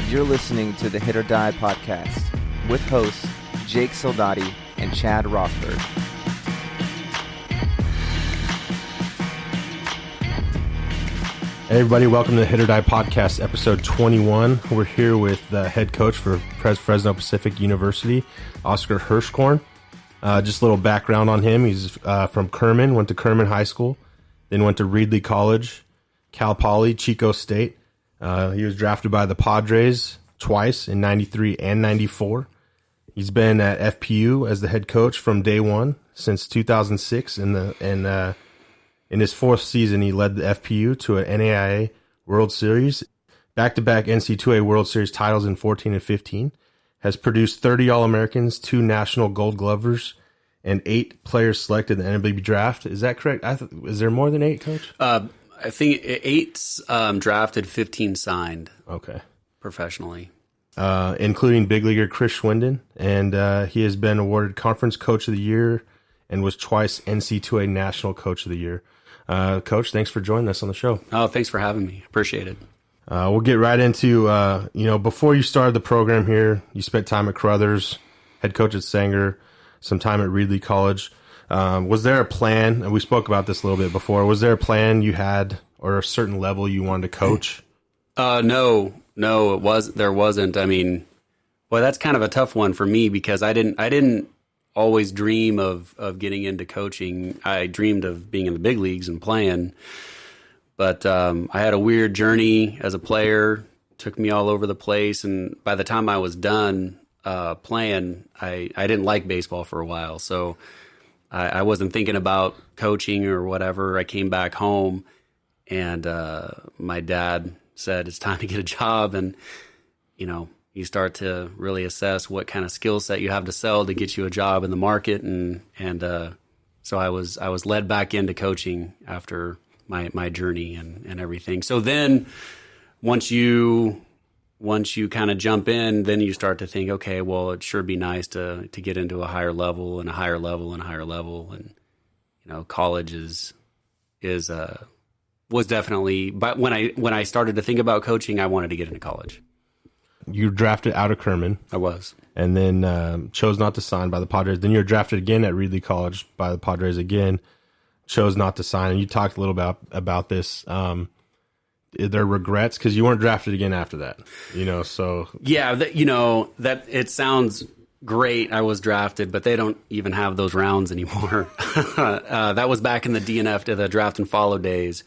You're listening to the HIT.OR.DIE podcast with hosts Jake Soldati and Chad Rothberg. Hey everybody, welcome to the HIT.OR.DIE podcast, episode 21. We're here with the head coach for Fresno Pacific University, Oscar Hirschkorn. Just a little background on him. He's from Kerman, went to Kerman High School, then went to Reedley College, Cal Poly, Chico State. He was drafted by the Padres twice in 93 and 94. He's been at FPU as the head coach from day one since 2006. In his fourth season, he led the FPU to an NAIA World Series, back-to-back NC2A World Series titles in 14 and 15, has produced 30 All-Americans, 2 National Gold Glovers, and 8 players selected in the MLB draft. Is that correct? Is there more than 8, Coach? I think 8 drafted, 15 signed. Okay. Professionally. Including big leaguer Chris Schwinden, and he has been awarded Conference Coach of the Year and was twice NC2A National Coach of the Year. Coach, thanks for joining us on the show. Oh, thanks for having me. Appreciate it. We'll get right into, before you started the program here, you spent time at Carruthers, head coach at Sanger, some time at Reedley College. Was there a plan, and we spoke about this a little bit before, was there a plan you had or a certain level you wanted to coach? No, there wasn't. I mean, well, that's kind of a tough one for me because I didn't always dream of getting into coaching. I dreamed of being in the big leagues and playing, but I had a weird journey as a player, took me all over the place, and by the time I was done playing, I didn't like baseball for a while, so I wasn't thinking about coaching or whatever. I came back home, and my dad said, it's time to get a job, and, you start to really assess what kind of skill set you have to sell to get you a job in the market, and so I was led back into coaching after my journey and everything. So then once you kind of jump in, then you start to think, okay, well, it'd sure be nice to get into a higher level and a higher level and a higher level. And, college was definitely, but when I started to think about coaching, I wanted to get into college. You were drafted out of Kerman. I was. And then chose not to sign by the Padres. Then you were drafted again at Reedley College by the Padres again, chose not to sign. And you talked a little about this. Are there regrets? Because you weren't drafted again after that, so. Yeah, that it sounds great. I was drafted, but they don't even have those rounds anymore. That was back in the DNF, the draft and follow days.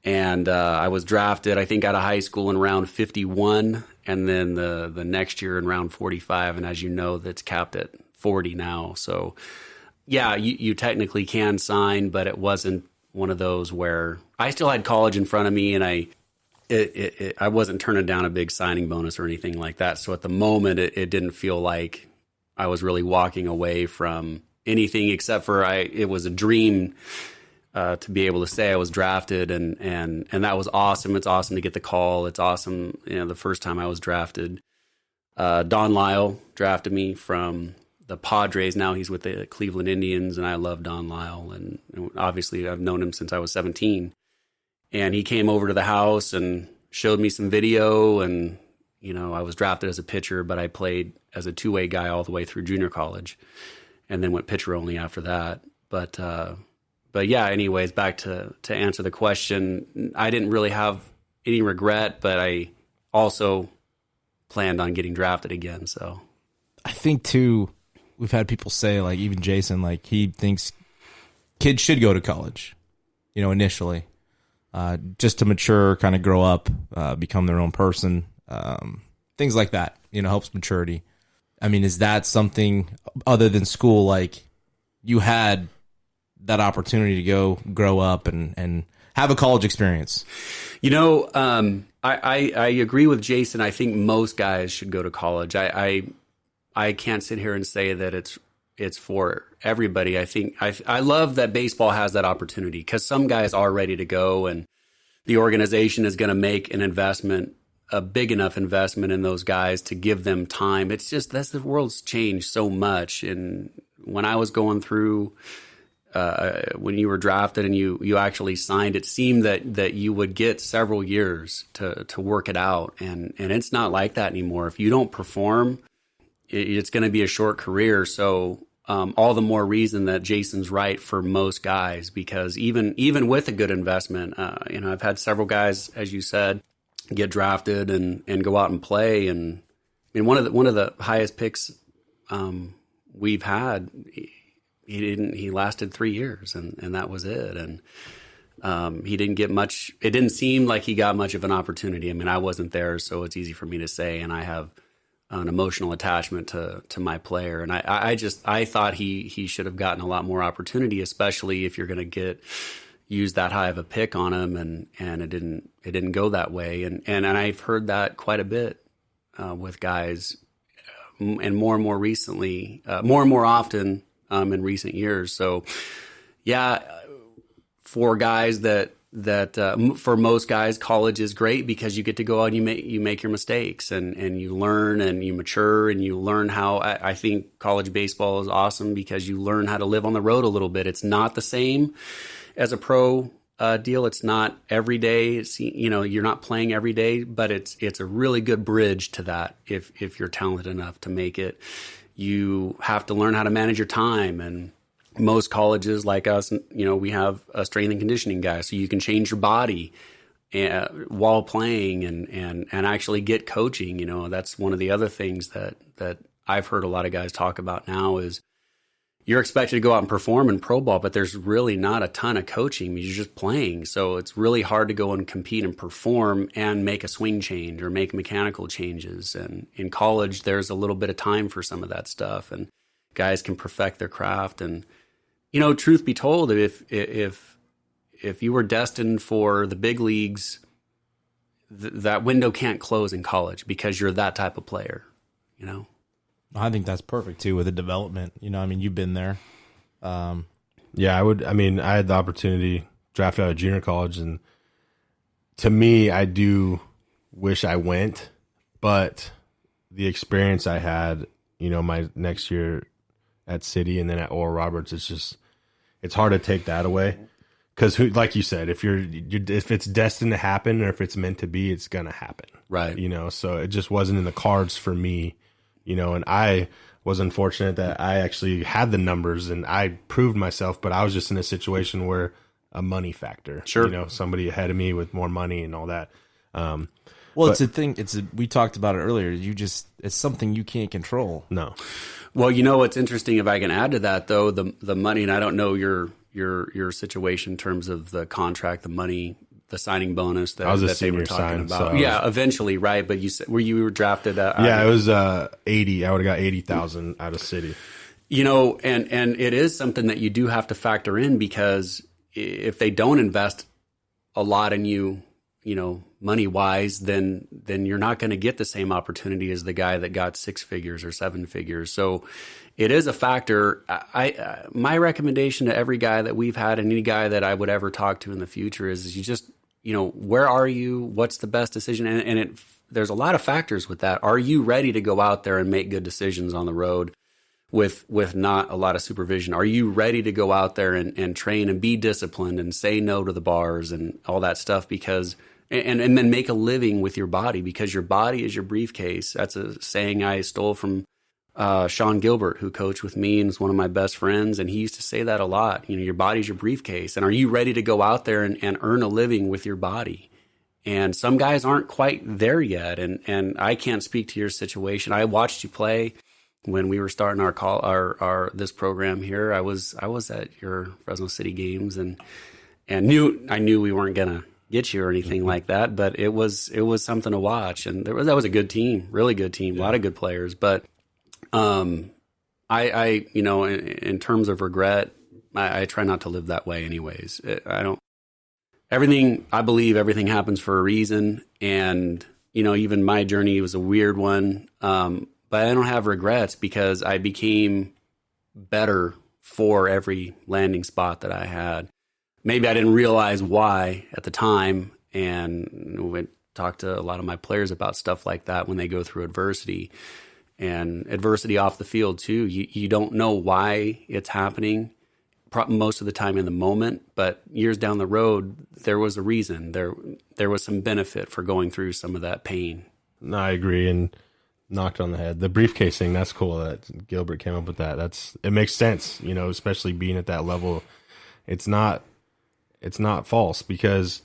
And I was drafted, I think, out of high school in round 51, and then the next year in round 45. And as you know, that's capped at 40 now. So, yeah, you technically can sign, but it wasn't one of those where I still had college in front of me, and I wasn't turning down a big signing bonus or anything like that. So at the moment, it didn't feel like I was really walking away from anything except for it was a dream to be able to say I was drafted, and that was awesome. It's awesome to get the call. It's awesome. The first time I was drafted, Don Lyle drafted me from the Padres. Now he's with the Cleveland Indians, and I love Don Lyle, and obviously I've known him since I was 17. And he came over to the house and showed me some video, and I was drafted as a pitcher, but I played as a two-way guy all the way through junior college, and then went pitcher only after that. But yeah, anyways, back to answer the question, I didn't really have any regret, but I also planned on getting drafted again. So I think too, we've had people say, like even Jason, like he thinks kids should go to college, initially, just to mature, kind of grow up, become their own person, things like that, helps maturity. I mean, is that something other than school, like you had that opportunity to go grow up and have a college experience? I agree with Jason. I think most guys should go to college. I can't sit here and say that it's for everybody. I think I love that baseball has that opportunity because some guys are ready to go, and the organization is going to make an investment, a big enough investment in those guys to give them time. It's just the world's changed so much. And when I was going through when you were drafted and you actually signed, it seemed that you would get several years to work it out. And it's not like that anymore. If you don't perform, it's going to be a short career. So all the more reason that Jason's right for most guys, because even with a good investment, I've had several guys, as you said, get drafted and go out and play. And I mean, one of the highest picks we've had, he lasted 3 years and that was it. And he didn't get much. It didn't seem like he got much of an opportunity. I mean, I wasn't there, so it's easy for me to say, and I have an emotional attachment to my player. And I thought he should have gotten a lot more opportunity, especially if you're going to use that high of a pick on him, and it didn't go that way. And I've heard that quite a bit with guys, and more recently, more and more often in recent years. So yeah, for guys for most guys, college is great because you get to go out and you make your mistakes and you learn and you mature and you learn how. I think college baseball is awesome because you learn how to live on the road a little bit. It's not the same as a pro deal. It's not every day. It's, you're not playing every day, but it's a really good bridge to that. If you're talented enough to make it, you have to learn how to manage your time. And most colleges like us, we have a strength and conditioning guy, so you can change your body while playing and actually get coaching. That's one of the other things that I've heard a lot of guys talk about now is you're expected to go out and perform in pro ball, but there's really not a ton of coaching. You're just playing. So it's really hard to go and compete and perform and make a swing change or make mechanical changes. And in college, there's a little bit of time for some of that stuff, and guys can perfect their craft. And truth be told, if you were destined for the big leagues, that window can't close in college because you're that type of player, I think that's perfect too with the development. You've been there. Yeah, I had the opportunity drafted out of junior college, and to me, I do wish I went, but the experience I had, my next year at City and then at Oral Roberts, it's hard to take that away. Because, like you said, if it's destined to happen or if it's meant to be, it's gonna happen, right? So it just wasn't in the cards for me, And I was unfortunate that I actually had the numbers and I proved myself, but I was just in a situation where a money factor, sure, somebody ahead of me with more money and all that. It's a thing. We talked about it earlier. It's something you can't control. No. Well, what's interesting, if I can add to that, though, the money, and I don't know your situation in terms of the contract, the money, the signing bonus that they were talking about. Yeah, eventually, right? But you said you were drafted. It was 80. I would have got 80,000 out of City. And it is something that you do have to factor in, because if they don't invest a lot in you, money wise, then you're not going to get the same opportunity as the guy that got 6 figures or 7 figures. So it is a factor. My recommendation to every guy that we've had and any guy that I would ever talk to in the future is you just, where are you? What's the best decision? And there's a lot of factors with that. Are you ready to go out there and make good decisions on the road with not a lot of supervision? Are you ready to go out there and train and be disciplined and say no to the bars and all that stuff? Because and then make a living with your body, because your body is your briefcase. That's a saying I stole from Sean Gilbert, who coached with me and is one of my best friends. And he used to say that a lot. Your body's your briefcase. And are you ready to go out there and earn a living with your body? And some guys aren't quite there yet. And I can't speak to your situation. I watched you play when we were starting our this program here. I was at your Fresno City games and I knew we weren't gonna get you or anything like that, but it was something to watch. And that was a good team, really good team, a lot of good players. But I in terms of regret, I try not to live that way anyways. I believe everything happens for a reason. And, even my journey was a weird one. But I don't have regrets because I became better for every landing spot that I had. Maybe I didn't realize why at the time. And we talked to a lot of my players about stuff like that when they go through adversity. And adversity off the field too. You don't know why it's happening, most of the time in the moment, but years down the road, there was a reason. There was some benefit for going through some of that pain. No, I agree, and knocked on the head. The briefcase thing, that's cool that Gilbert came up with that. It makes sense, especially being at that level. It's not false, because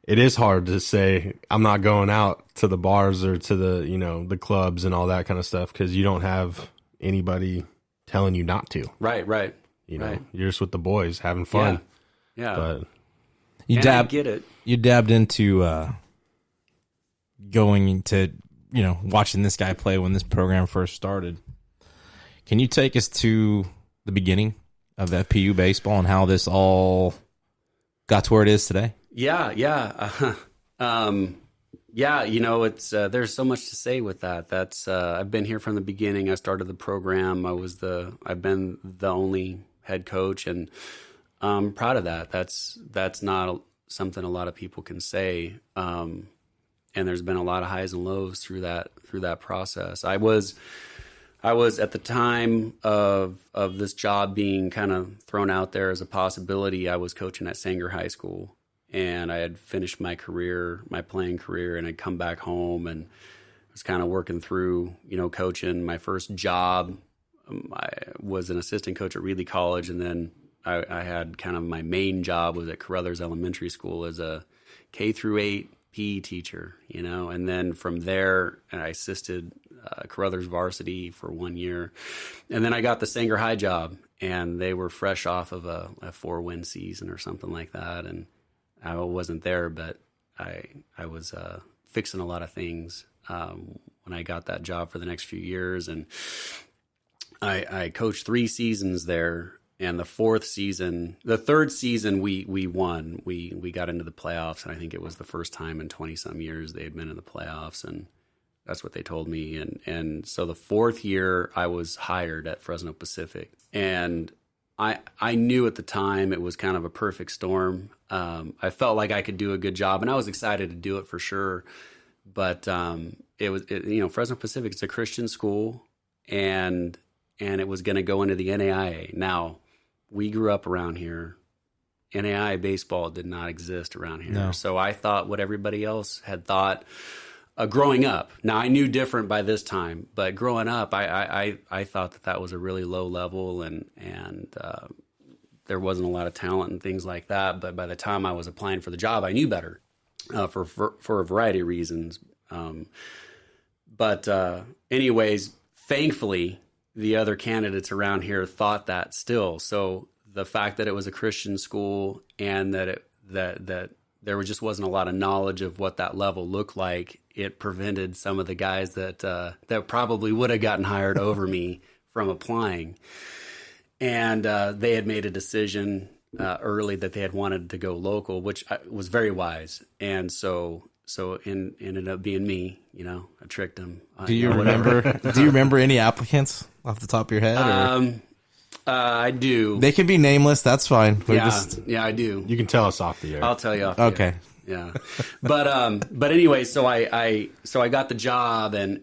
it is hard to say I'm not going out to the bars or to the clubs and all that kind of stuff, because you don't have anybody telling you not to. Right. Right. You're just with the boys having fun. Yeah. But I get it. You dabbed into going into, watching this guy play when this program first started. Can you take us to the beginning of FPU baseball and how this all got to where it is today? Yeah. It's there's so much to say with that. That's I've been here from the beginning. I started the program. I've been the only head coach, and I'm proud of that. That's not something a lot of people can say. And there's been a lot of highs and lows through that process. I was at the time of this job being kind of thrown out there as a possibility. I was coaching at Sanger High School, and I had finished my playing career, and I'd come back home and was kind of working through, coaching. My first job, I was an assistant coach at Reedley College, and then I had kind of my main job was at Carruthers Elementary School as a K-8 PE teacher, and then from there I assisted Carruthers varsity for 1 year, and then I got the Sanger High job, and they were fresh off of a 4-win season or something like that, and I wasn't there, but I was fixing a lot of things when I got that job for the next few years, and I coached 3 seasons there. And the third season, we won. We got into the playoffs, and I think it was the first time in 20-some years they had been in the playoffs, and that's what they told me. And so the 4th year, I was hired at Fresno Pacific, and I knew at the time it was kind of a perfect storm. I felt like I could do a good job, and I was excited to do it for sure. But Fresno Pacific, it's a Christian school, and it was going to go into the NAIA. Now, we grew up around here. NAIA baseball did not exist around here. No. So I thought what everybody else had thought growing up. Now, I knew different by this time, but growing up, I thought that was a really low level, and there wasn't a lot of talent and things like that. But by the time I was applying for the job, I knew better for a variety of reasons. Anyways, thankfully, the other candidates around here thought that still. So the fact that it was a Christian school and that there just wasn't a lot of knowledge of what that level looked like, it prevented some of the guys that probably would have gotten hired over me from applying. And they had made a decision early that they had wanted to go local, which was very wise. And so it ended up being me. I tricked them. Do you remember any applicants off the top of your head? Or? I do. They can be nameless. That's fine. Yeah, I do. you can tell us off the air. I'll tell you off the air. Okay. Yeah. But anyway, so I got the job, and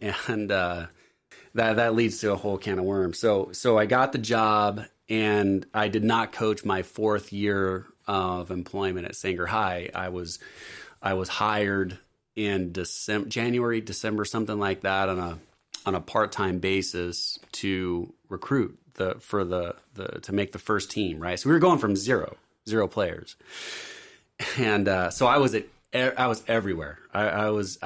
that leads to a whole can of worms. So I got the job, and I did not coach my 4th year of employment at Sanger High. I was hired in January, December, something like that, on a part-time basis to recruit to make the first team, right? So we were going from zero players, and so I was everywhere. I was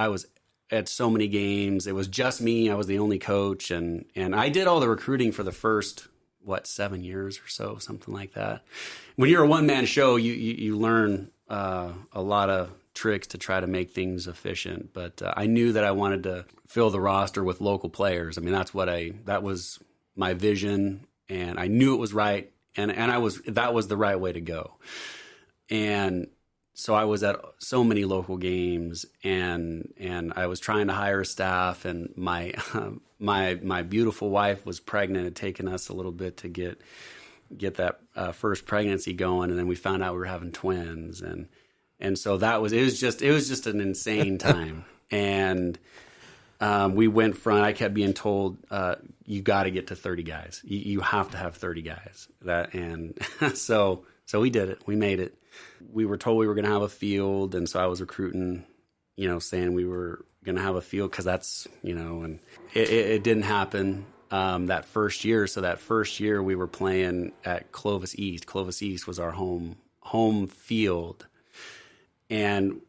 at so many games. It was just me. I was the only coach, and I did all the recruiting for the first 7 years or so, something like that. When you're a one-man show, you learn a lot of tricks to try to make things efficient, but I knew that I wanted to fill the roster with local players. I mean, that was my vision, and I knew it was right, and that was the right way to go. And so I was at so many local games, and I was trying to hire staff, and my my beautiful wife was pregnant. It had taken us a little bit to get that first pregnancy going, and then we found out we were having twins, and so it was just an insane time. And we went front. I kept being told, you got to get to 30 guys. You have to have 30 guys. So we did it. We made it. We were told we were going to have a field. And so I was recruiting, saying we were going to have a field because that's, and it didn't happen that first year. So that first year we were playing at Clovis East. Clovis East was our home field. And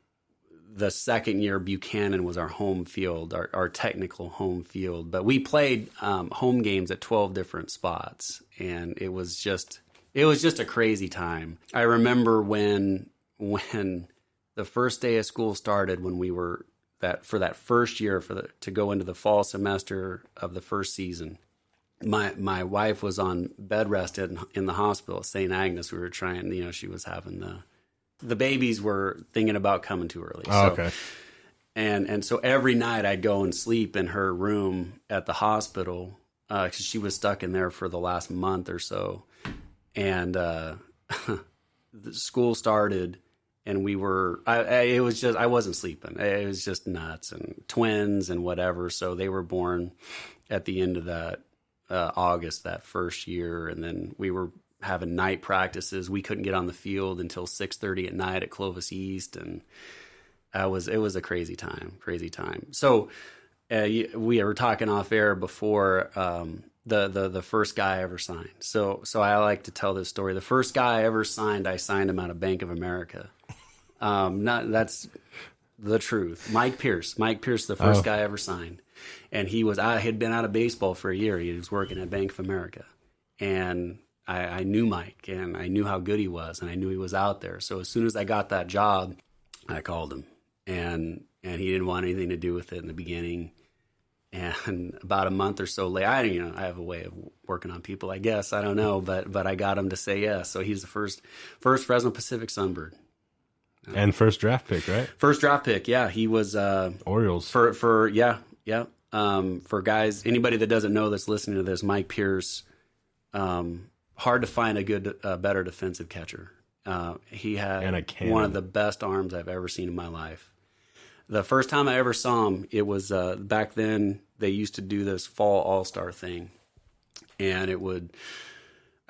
the second year, Buchanan was our home field, our technical home field. But we played home games at 12 different spots, and it was just a crazy time. I remember when the first day of school started, when we were for that first year to go into the fall semester of the first season. My wife was on bed rest in the hospital at St. Agnes. We were trying, she was having the babies were thinking about coming too early. Oh, okay. And so every night I'd go and sleep in her room at the hospital because she was stuck in there for the last month or so. And the school started, and I wasn't sleeping. It was just nuts, and twins and whatever. So they were born at the end of that August that first year, and then we were having night practices. We couldn't get on the field until 6:30 at night at Clovis East, and it was a crazy time. So we were talking off air before the first guy I ever signed. So I like to tell this story. The first guy I ever signed, I signed him out of Bank of America. That's the truth. Mike Pierce, the first guy I ever signed, and I had been out of baseball for a year. He was working at Bank of America, and I knew Mike, and I knew how good he was, and I knew he was out there. So as soon as I got that job, I called him, and he didn't want anything to do with it in the beginning. And about a month or so later, I have a way of working on people, I guess. I don't know, but I got him to say yes. So he's the first Fresno Pacific Sunbird. And first draft pick, right? First draft pick, yeah. He was Orioles. For guys, anybody that doesn't know that's listening to this, Mike Pierce, hard to find a good, better defensive catcher. He had one of the best arms I've ever seen in my life. The first time I ever saw him, it was back then they used to do this fall all-star thing. And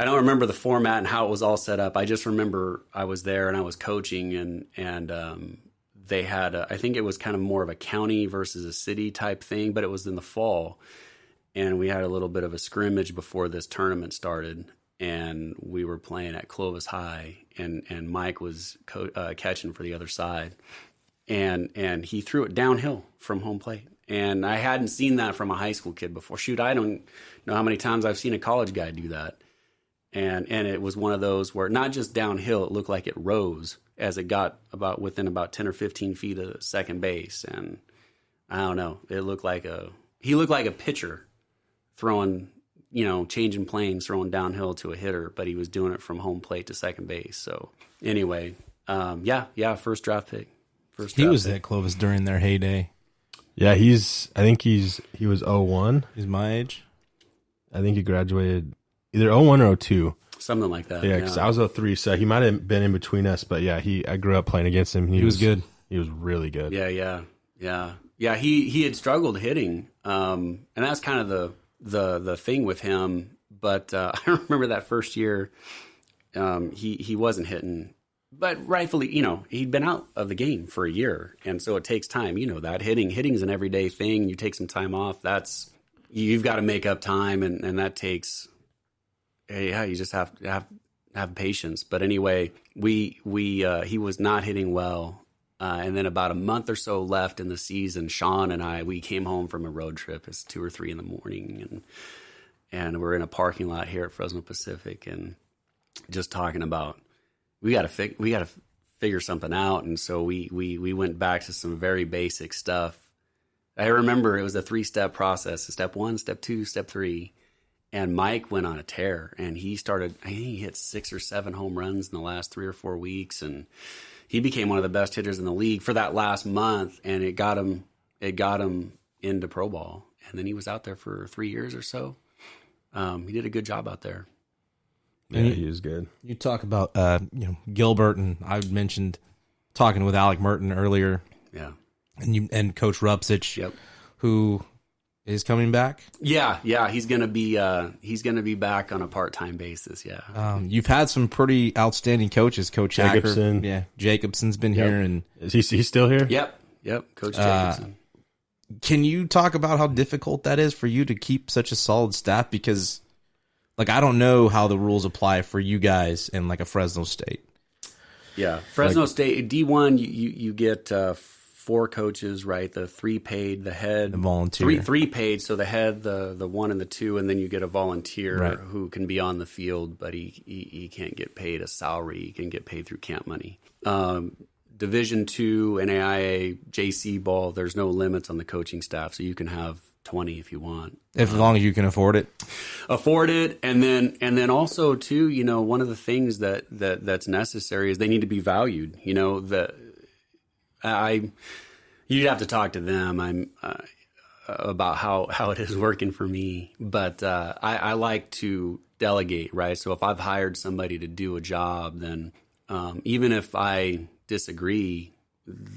I don't remember the format and how it was all set up. I just remember I was there and I was coaching, and they had, I think it was kind of more of a county versus a city type thing, but it was in the fall. And we had a little bit of a scrimmage before this tournament started. And we were playing at Clovis High, and Mike was catching for the other side. And he threw it downhill from home plate. And I hadn't seen that from a high school kid before. Shoot, I don't know how many times I've seen a college guy do that. And it was one of those where not just downhill, it looked like it rose as it got within about 10 or 15 feet of second base. And I don't know, he looked like a pitcher throwing, changing planes, throwing downhill to a hitter, but he was doing it from home plate to second base. So anyway, first draft pick. He was at Clovis during their heyday. Yeah, he was 01. He's my age. I think he graduated either 01 or 02. Something like that. Yeah, because I was 03, so he might have been in between us. But yeah, I grew up playing against him. He was good. He was really good. Yeah. He had struggled hitting, and that's kind of the thing with him. But I remember that first year, he wasn't hitting. But rightfully, he'd been out of the game for a year, and so it takes time. That hitting's an everyday thing. You take some time off. You've got to make up time, and that takes. You just have to have patience. But anyway, he was not hitting well, and then about a month or so left in the season, Sean and we came home from a road trip. It's 2 or 3 in the morning, and we're in a parking lot here at Fresno Pacific, and just talking about. We got to figure something out, and so we went back to some very basic stuff. I remember it was a 3-step process: step 1, step 2, step 3. And Mike went on a tear, and he hit 6 or 7 home runs in the last 3 or 4 weeks, and he became one of the best hitters in the league for that last month. And it got him into pro ball, and then he was out there for 3 years or so. He did a good job out there. Yeah, he was good. You talk about Gilbert, and I mentioned talking with Alec Merton earlier. Yeah, and Coach Rupsich. Yep. who is coming back. Yeah, he's gonna be back on a part-time basis. Yeah. You've had some pretty outstanding coaches, Coach Jacobson. Hacker. Yeah, Jacobson's been here, and Is he still here? Yep, Coach Jacobson. can you talk about how difficult that is for you to keep such a solid staff? Because, like, I don't know how the rules apply for you guys in like a Fresno State. Yeah, Fresno State D1, you get 4 coaches, right? The 3 paid, the head, The volunteer. three paid. So the head, the 1 and the 2, and then you get a volunteer Right. who can be on the field, but he can't get paid a salary. He can get paid through camp money. Division II, NAIA, JC ball. There's no limits on the coaching staff, so you can have 20 if you want. As long as you can afford it. Afford it, and then also too, one of the things that's necessary is they need to be valued. You'd have to talk to them. About how it is working for me, but I like to delegate, right? So if I've hired somebody to do a job, then even if I disagree,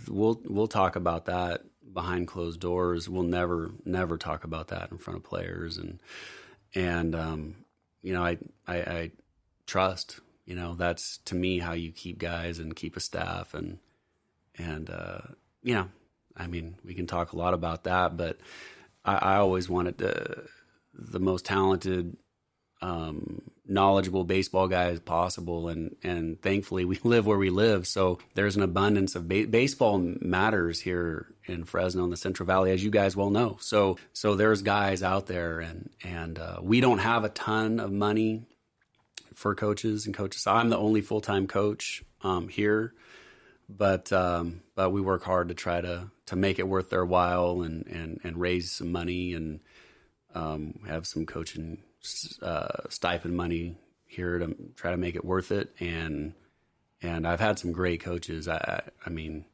we'll talk about that behind closed doors. We'll never talk about that in front of players, and I trust. That's to me how you keep guys and keep a staff, and we can talk a lot about that, but I always wanted the most talented, knowledgeable baseball guys possible, and thankfully we live where we live, so there's an abundance of baseball matters here in Fresno and the Central Valley, as you guys well know. So there's guys out there, and we don't have a ton of money for coaches and coaches. I'm the only full-time coach here, but we work hard to try to make it worth their while and raise some money and have some coaching stipend money here to try to make it worth it. And I've had some great coaches. I mean,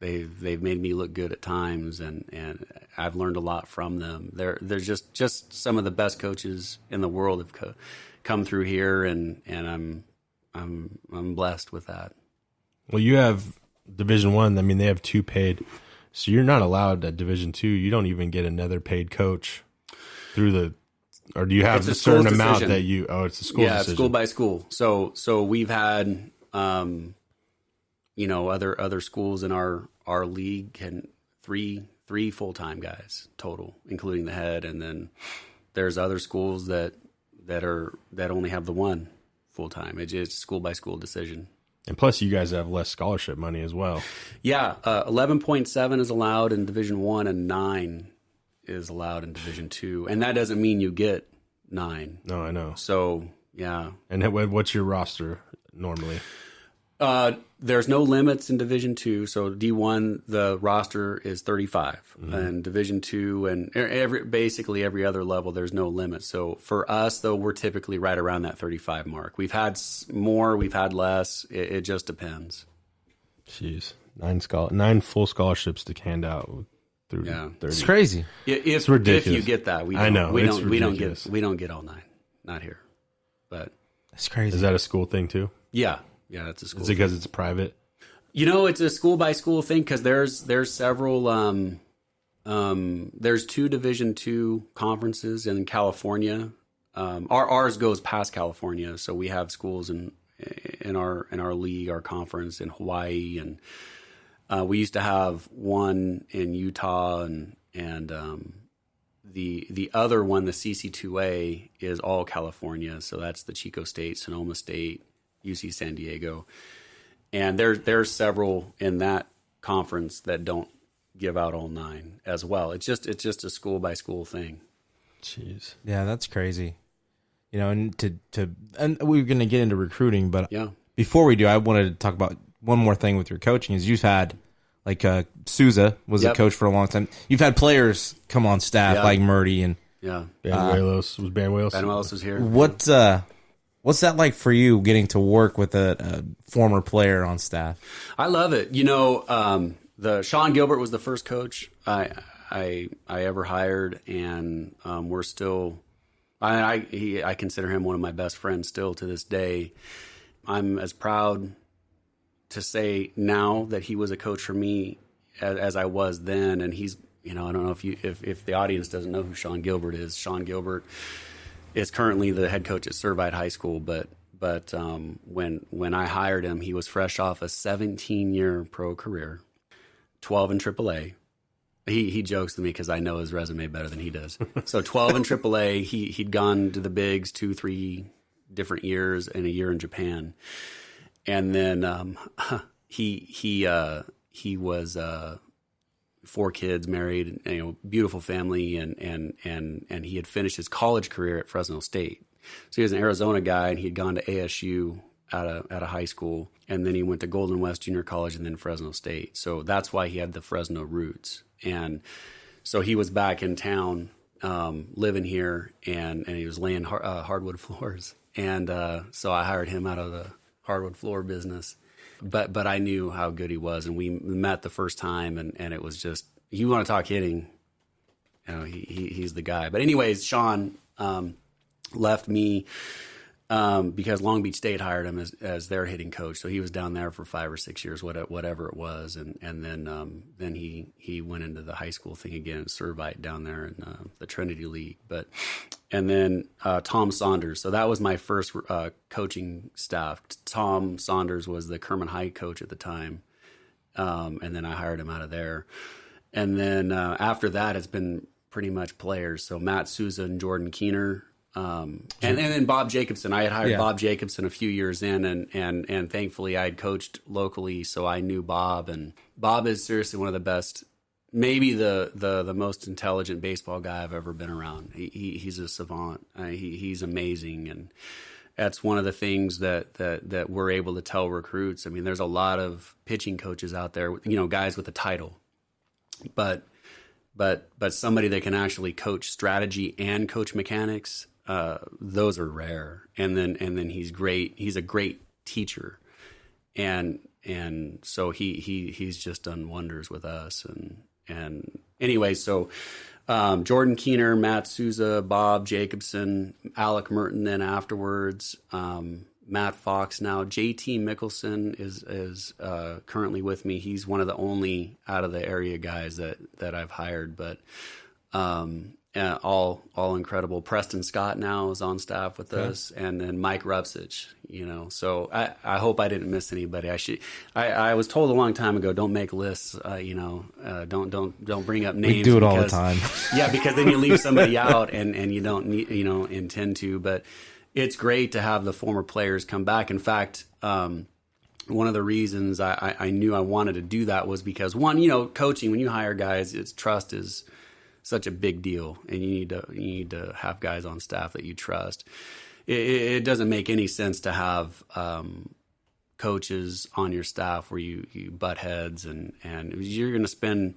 they've made me look good at times, and I've learned a lot from them. They're just some of the best coaches in the world have come through here, and I'm blessed with that. Well, you have Division I. I mean, they have 2 paid, so you're not allowed at Division II. You don't even get another paid coach through the. Or do you have a certain amount decision. that you? Oh, it's a school decision. Yeah, school by school. So we've had, other schools in our league can three full-time guys total, including the head, and then there's other schools that only have the 1 full-time. It's just school by school decision. And plus, you guys have less scholarship money as well. Yeah, 11.7 is allowed in Division I, and 9 is allowed in Division II, and that doesn't mean you get 9. No, I know. So yeah. And what's your roster normally? There's no limits in Division II. So D1, the roster is 35, and Division II and basically every other level, there's no limit. So for us, though, we're typically right around that 35 mark. We've had more, we've had less. It just depends. Jeez, 9 full scholarships to hand out through 30. It's crazy. It's ridiculous. If you get that, we don't get all 9. Not here, but It's crazy. Is that a school thing too? yeah, it's a school. Is it because it's private? It's a school by school thing because there's several. There's 2 Division II conferences in California. Ours goes past California, so we have schools in our league, our conference in Hawaii, and we used to have one in Utah, and the other one, the CC2A, is all California. So that's the Chico State, Sonoma State, UC San Diego. And there's several in that conference that don't give out all 9 as well. It's just a school by school thing. Jeez. Yeah, that's crazy. And and we're going to get into recruiting, but Yeah. before we do, I wanted to talk about one more thing with your coaching. Is you've had Souza was a coach for a long time. You've had players come on staff like Murdy and Yeah. Banuelos was Banuelos. Banuelos was here. What's that like for you, getting to work with a former player on staff? I love it. The Sean Gilbert was the first coach I ever hired, and we're still. I consider him one of my best friends still to this day. I'm as proud to say now that he was a coach for me as I was then, and he's I don't know if the audience doesn't know who Sean Gilbert is. Sean Gilbert is currently the head coach at Servite High School, but when I hired him, he was fresh off a 17-year pro career, 12 in AAA. He jokes to me because I know his resume better than he does. So 12 in AAA, he'd gone to the bigs 2-3 different years and a year in Japan, and then he was 4 kids, married, beautiful family, and he had finished his college career at Fresno State. So he was an Arizona guy, and he'd gone to ASU out of high school, and then he went to Golden West Junior College and then Fresno State. So that's why he had the Fresno roots. And so he was back in town, living here, and he was laying hardwood floors. And so I hired him out of the hardwood floor business. But I knew how good he was, and we met the first time, and it was just, you want to talk hitting, he's the guy. But anyways, Sean left me because Long Beach State hired him as their hitting coach. So he was down there for 5 or 6 years, whatever it was, and then he went into the high school thing again, Servite down there in the Trinity League. And then Tom Saunders. So that was my first coaching staff. Tom Saunders was the Kerman High coach at the time, and then I hired him out of there. And then after that, it's been pretty much players. So Matt Souza and Jordan Keener. And then Bob Jacobson. I had hired Bob Jacobson a few years in, and thankfully I had coached locally, so I knew Bob. And Bob is seriously one of the best, maybe the most intelligent baseball guy I've ever been around. He's a savant. He's amazing, and that's one of the things that we're able to tell recruits. I mean, there's a lot of pitching coaches out there, guys with a title, but somebody that can actually coach strategy and coach mechanics. Those are rare. And then he's great. He's a great teacher. And so he's just done wonders with us. And anyway, so, Jordan Keener, Matt Souza, Bob Jacobson, Alec Merton, then afterwards, Matt Fox. Now JT Mickelson is currently with me. He's one of the only out of the area guys that I've hired, but, all incredible. Preston Scott now is on staff with us, and then Mike Rupsich, so I hope I didn't miss anybody. I was told a long time ago, don't make lists, don't bring up names. We do it all the time. Yeah, because then you leave somebody out and you don't need, intend to, but it's great to have the former players come back. In fact, one of the reasons I knew I wanted to do that was because, one, coaching, when you hire guys, trust is such a big deal, and you need to have guys on staff that you trust. It doesn't make any sense to have coaches on your staff where you butt heads, and you're going to spend,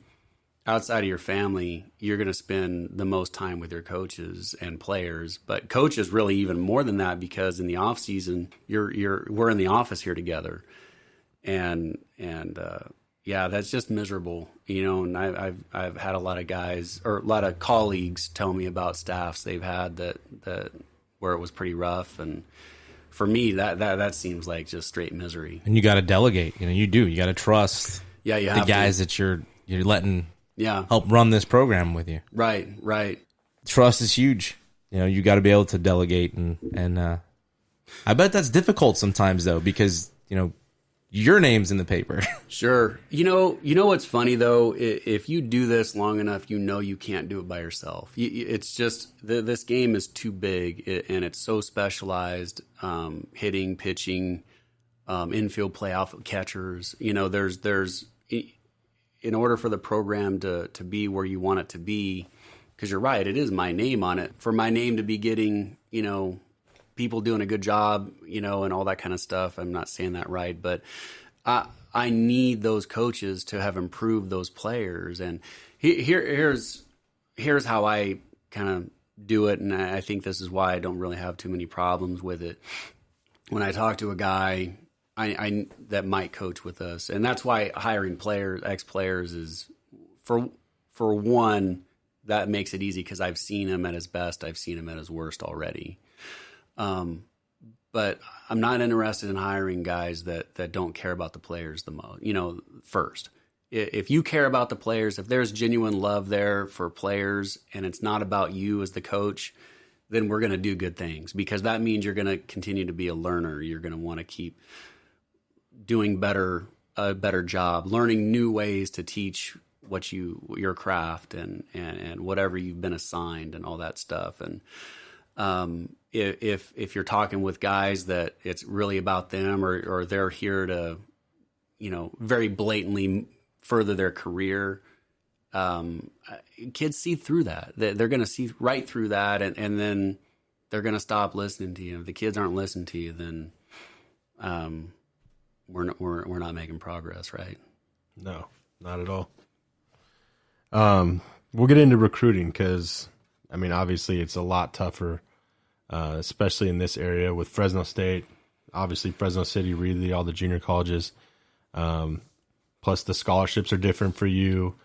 outside of your family, you're going to spend the most time with your coaches and players. But coaches really even more than that, because in the off season, we're in the office here together, and yeah, that's just miserable, and I've had a lot of guys, or a lot of colleagues, tell me about staffs they've had that where it was pretty rough, and for me that seems like just straight misery. And you got to delegate, you got to trust you the have guys to. that you're letting Yeah. help run this program with you. Right. Trust is huge. You got to be able to delegate, and I bet that's difficult sometimes though, because your name's in the paper. Sure. You know what's funny though? If you do this long enough, you can't do it by yourself. It's just, this game is too big, and it's so specialized. Hitting, pitching, infield play, outfield catchers. There's in order for the program to be where you want it to be, because you're right, it is my name on it. For my name to be getting, people doing a good job, and all that kind of stuff. I'm not saying that right, but I need those coaches to have improved those players. And here's how I kind of do it, and I think this is why I don't really have too many problems with it. When I talk to a guy I that might coach with us, and that's why hiring ex-players is, for one, that makes it easy, because I've seen him at his best, I've seen him at his worst already. But I'm not interested in hiring guys that don't care about the players the most, first. if you care about the players, if there's genuine love there for players and it's not about you as the coach, then we're going to do good things, because that means you're going to continue to be a learner. You're going to want to keep doing a better job, learning new ways to teach your craft and whatever you've been assigned and all that stuff. And if you're talking with guys that it's really about them, or they're here to, very blatantly further their career, kids see through that. They're going to see right through that, and then they're going to stop listening to you. If the kids aren't listening to you, then we're not making progress, right? No, not at all. We'll get into recruiting because, obviously it's a lot tougher, especially in this area with Fresno State, obviously Fresno City, Reedley, all the junior colleges. Plus the scholarships are different for you.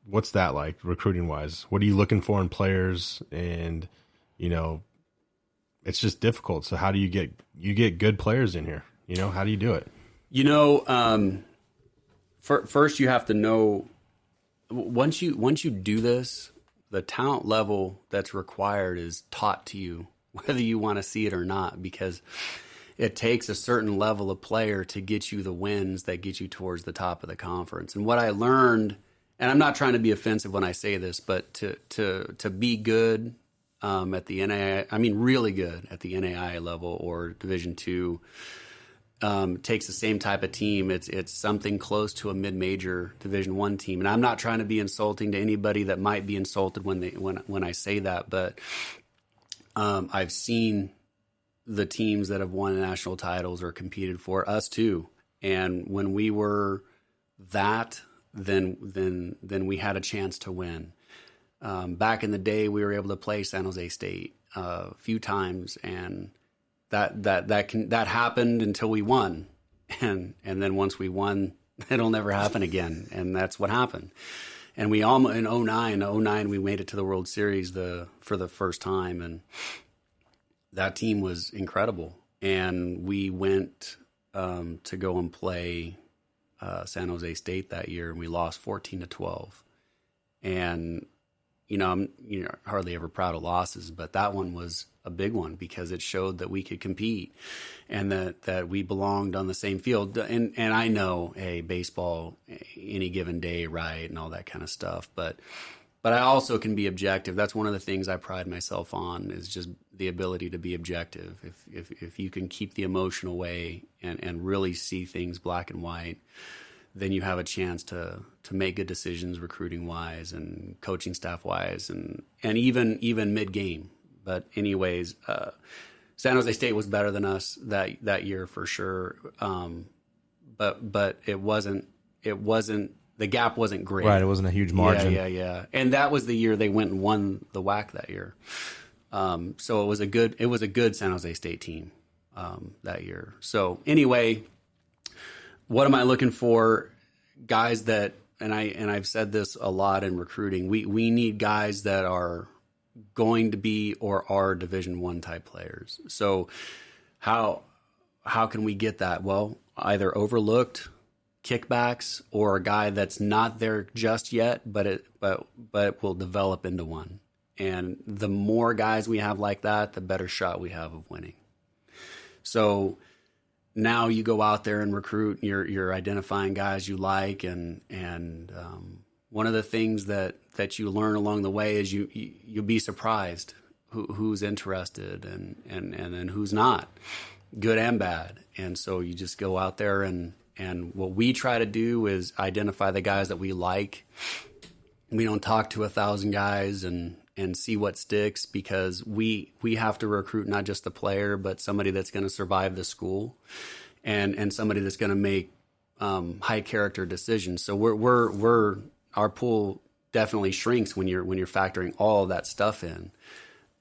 What's that like recruiting wise? What are you looking for in players? And, it's just difficult. So how do you get good players in here? How do you do it? First you have to know, once you do this, the talent level that's required is taught to you, whether you want to see it or not, because it takes a certain level of player to get you the wins that get you towards the top of the conference. And what I learned, and I'm not trying to be offensive when I say this, but to be good at the NAIA, really good at the NAIA level or Division II, takes the same type of team. It's something close to a mid-major Division I team. And I'm not trying to be insulting to anybody that might be insulted when I say that, but I've seen the teams that have won national titles or competed for us too. And when we were that, then we had a chance to win. Back in the day, we were able to play San Jose State a few times, and that happened until we won. And then once we won, it'll never happen again. And that's what happened. And we almost, in 09, we made it to the World Series for the first time. And that team was incredible. And we went to go and play San Jose State that year, and we lost 14-12. And I'm hardly ever proud of losses, but that one was a big one because it showed that we could compete and that we belonged on the same field. And I know, baseball, any given day, right, and all that kind of stuff. But I also can be objective. That's one of the things I pride myself on, is just the ability to be objective. If you can keep the emotion away and really see things black and white, then you have a chance to make good decisions recruiting wise and coaching staff wise and even mid game. But anyways, San Jose State was better than us that year for sure. But it wasn't the gap wasn't great. Right, it wasn't a huge margin. Yeah. And that was the year they went and won the WAC that year. So it was a good San Jose State team that year. So anyway, what am I looking for? Guys that, and I've said this a lot in recruiting, we need guys that are going to be or are Division I type players. So how can we get that? Well, either overlooked kickbacks or a guy that's not there just yet, but will develop into one. And the more guys we have like that, the better shot we have of winning. So now you go out there and recruit, and you're identifying guys you like, and one of the things that you learn along the way is you'll be surprised who's interested and who's not, good and bad. And so you just go out there and what we try to do is identify the guys that we like. We don't talk to 1,000 guys and see what sticks, because we have to recruit not just the player, but somebody that's going to survive the school and somebody that's going to make high character decisions. So our pool definitely shrinks when you're factoring all of that stuff in.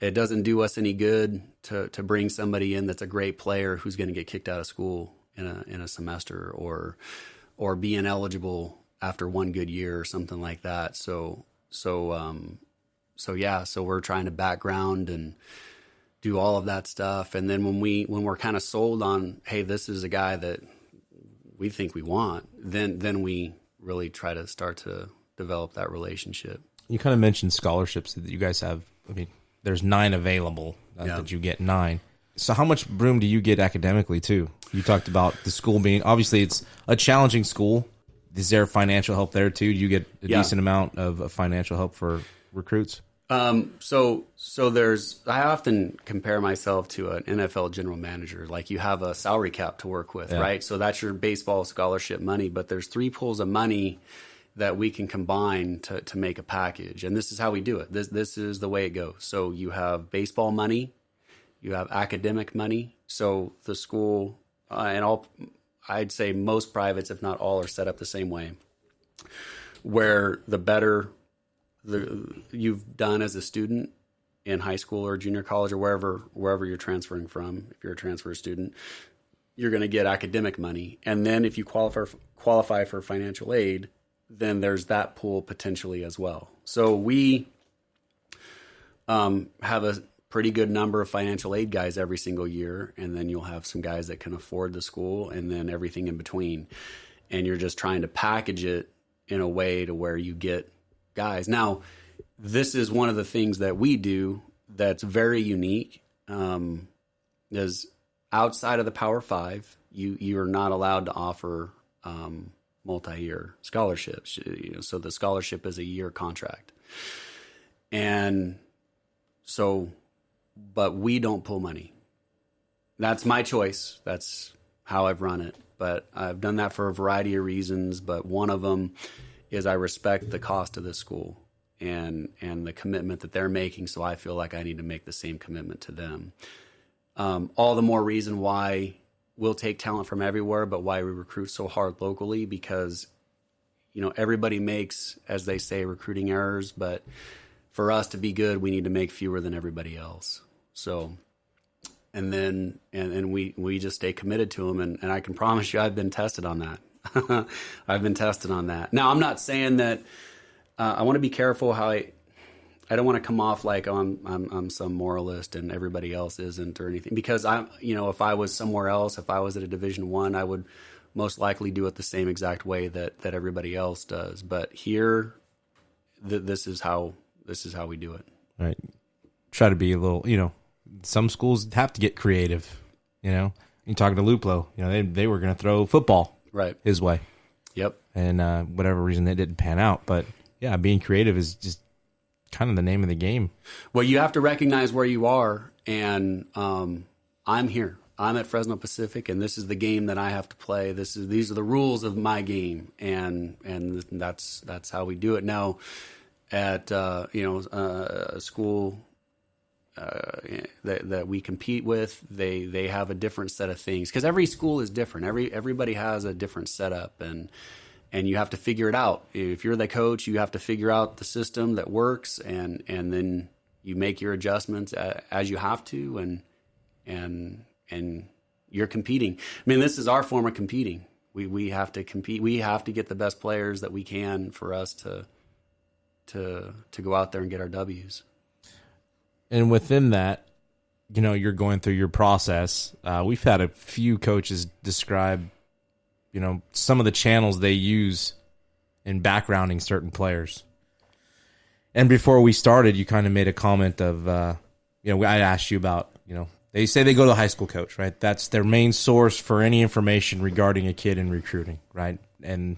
It doesn't do us any good to bring somebody in that's a great player who's going to get kicked out of school in a semester or be ineligible after one good year or something like that. So we're trying to background and do all of that stuff. And then when we're kind of sold on, hey, this is a guy that we think we want, then we really try to start to develop that relationship. You kind of mentioned scholarships that you guys have. I mean, there's 9 available, that you get 9. So how much room do you get academically too? You talked about the school being, obviously it's a challenging school. Is there financial help there too? Do you get a decent amount of financial help for recruits? So I often compare myself to an NFL general manager. Like, you have a salary cap to work with, right? So that's your baseball scholarship money, but there's 3 pools of money that we can combine to make a package. And this is how we do it. This is the way it goes. So you have baseball money, you have academic money. So the school, I'd say most privates, if not all, are set up the same way, where the better you've done as a student in high school or junior college or wherever you're transferring from, if you're a transfer student, you're going to get academic money. And then if you qualify for financial aid, then there's that pool potentially as well. So we have a pretty good number of financial aid guys every single year, and then you'll have some guys that can afford the school, and then everything in between. And you're just trying to package it in a way to where you get guys. Now, this is one of the things that we do that's very unique, is outside of the Power 5, you are not allowed to offer multi-year scholarships. So the scholarship is a year contract. And so, but we don't pull money. That's my choice. That's how I've run it. But I've done that for a variety of reasons. But one of them is I respect the cost of the school and the commitment that they're making. So I feel like I need to make the same commitment to them. All the more reason why we'll take talent from everywhere, but why we recruit so hard locally, because, everybody makes, as they say, recruiting errors, but for us to be good, we need to make fewer than everybody else. So, and then, and we just stay committed to them. And I can promise you, I've been tested on that. I've been tested on that. Now, I'm not saying that, I want to be careful how I don't want to come off like I'm some moralist and everybody else isn't or anything, because if I was somewhere else, if I was at a Division I, I would most likely do it the same exact way that everybody else does. But here, this is how we do it. Right. Try to be a little, some schools have to get creative, You talking to Luplo, they were going to throw football his way. Yep. And whatever reason that didn't pan out. But yeah, being creative is just kind of the name of the game. Well, you have to recognize where you are, and I'm here. I'm at Fresno Pacific, and this is the game that I have to play. These are the rules of my game, and that's how we do it now. At a school that we compete with, they have a different set of things, because every school is different. Everybody has a different setup, and you have to figure it out. If you're the coach, you have to figure out the system that works, and then you make your adjustments as you have to, and you're competing. I mean, this is our form of competing. We have to compete. We have to get the best players that we can for us to go out there and get our W's. And within that, you're going through your process. We've had a few coaches describe some of the channels they use in backgrounding certain players. And before we started, you kind of made a comment of, I asked you about, they say they go to a high school coach, right? That's their main source for any information regarding a kid in recruiting, right? And,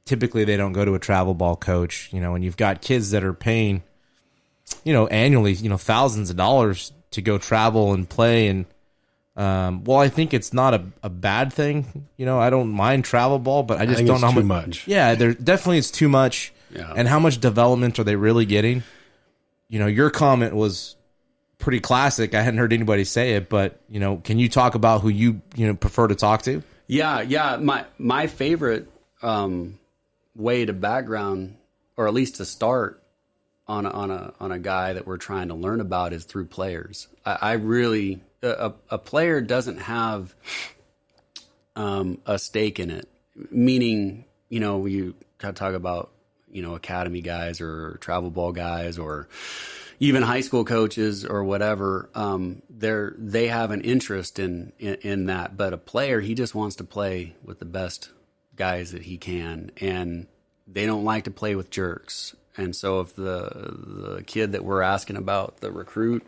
typically they don't go to a travel ball coach, and you've got kids that are paying, annually, thousands of dollars to go travel and play. And, I think it's not a bad thing. I don't mind travel ball, but I just don't know how much. Yeah, there definitely it's too much. Yeah. And how much development are they really getting? Your comment was pretty classic. I hadn't heard anybody say it, but can you talk about who you prefer to talk to? Yeah. My favorite way to background, or at least to start on a guy that we're trying to learn about, is through players. I really. A player doesn't have a stake in it, meaning, you talk about, academy guys or travel ball guys, or, even high school coaches or whatever, they have an interest in that. But a player, he just wants to play with the best guys that he can, and they don't like to play with jerks. And so if the kid that we're asking about, the recruit,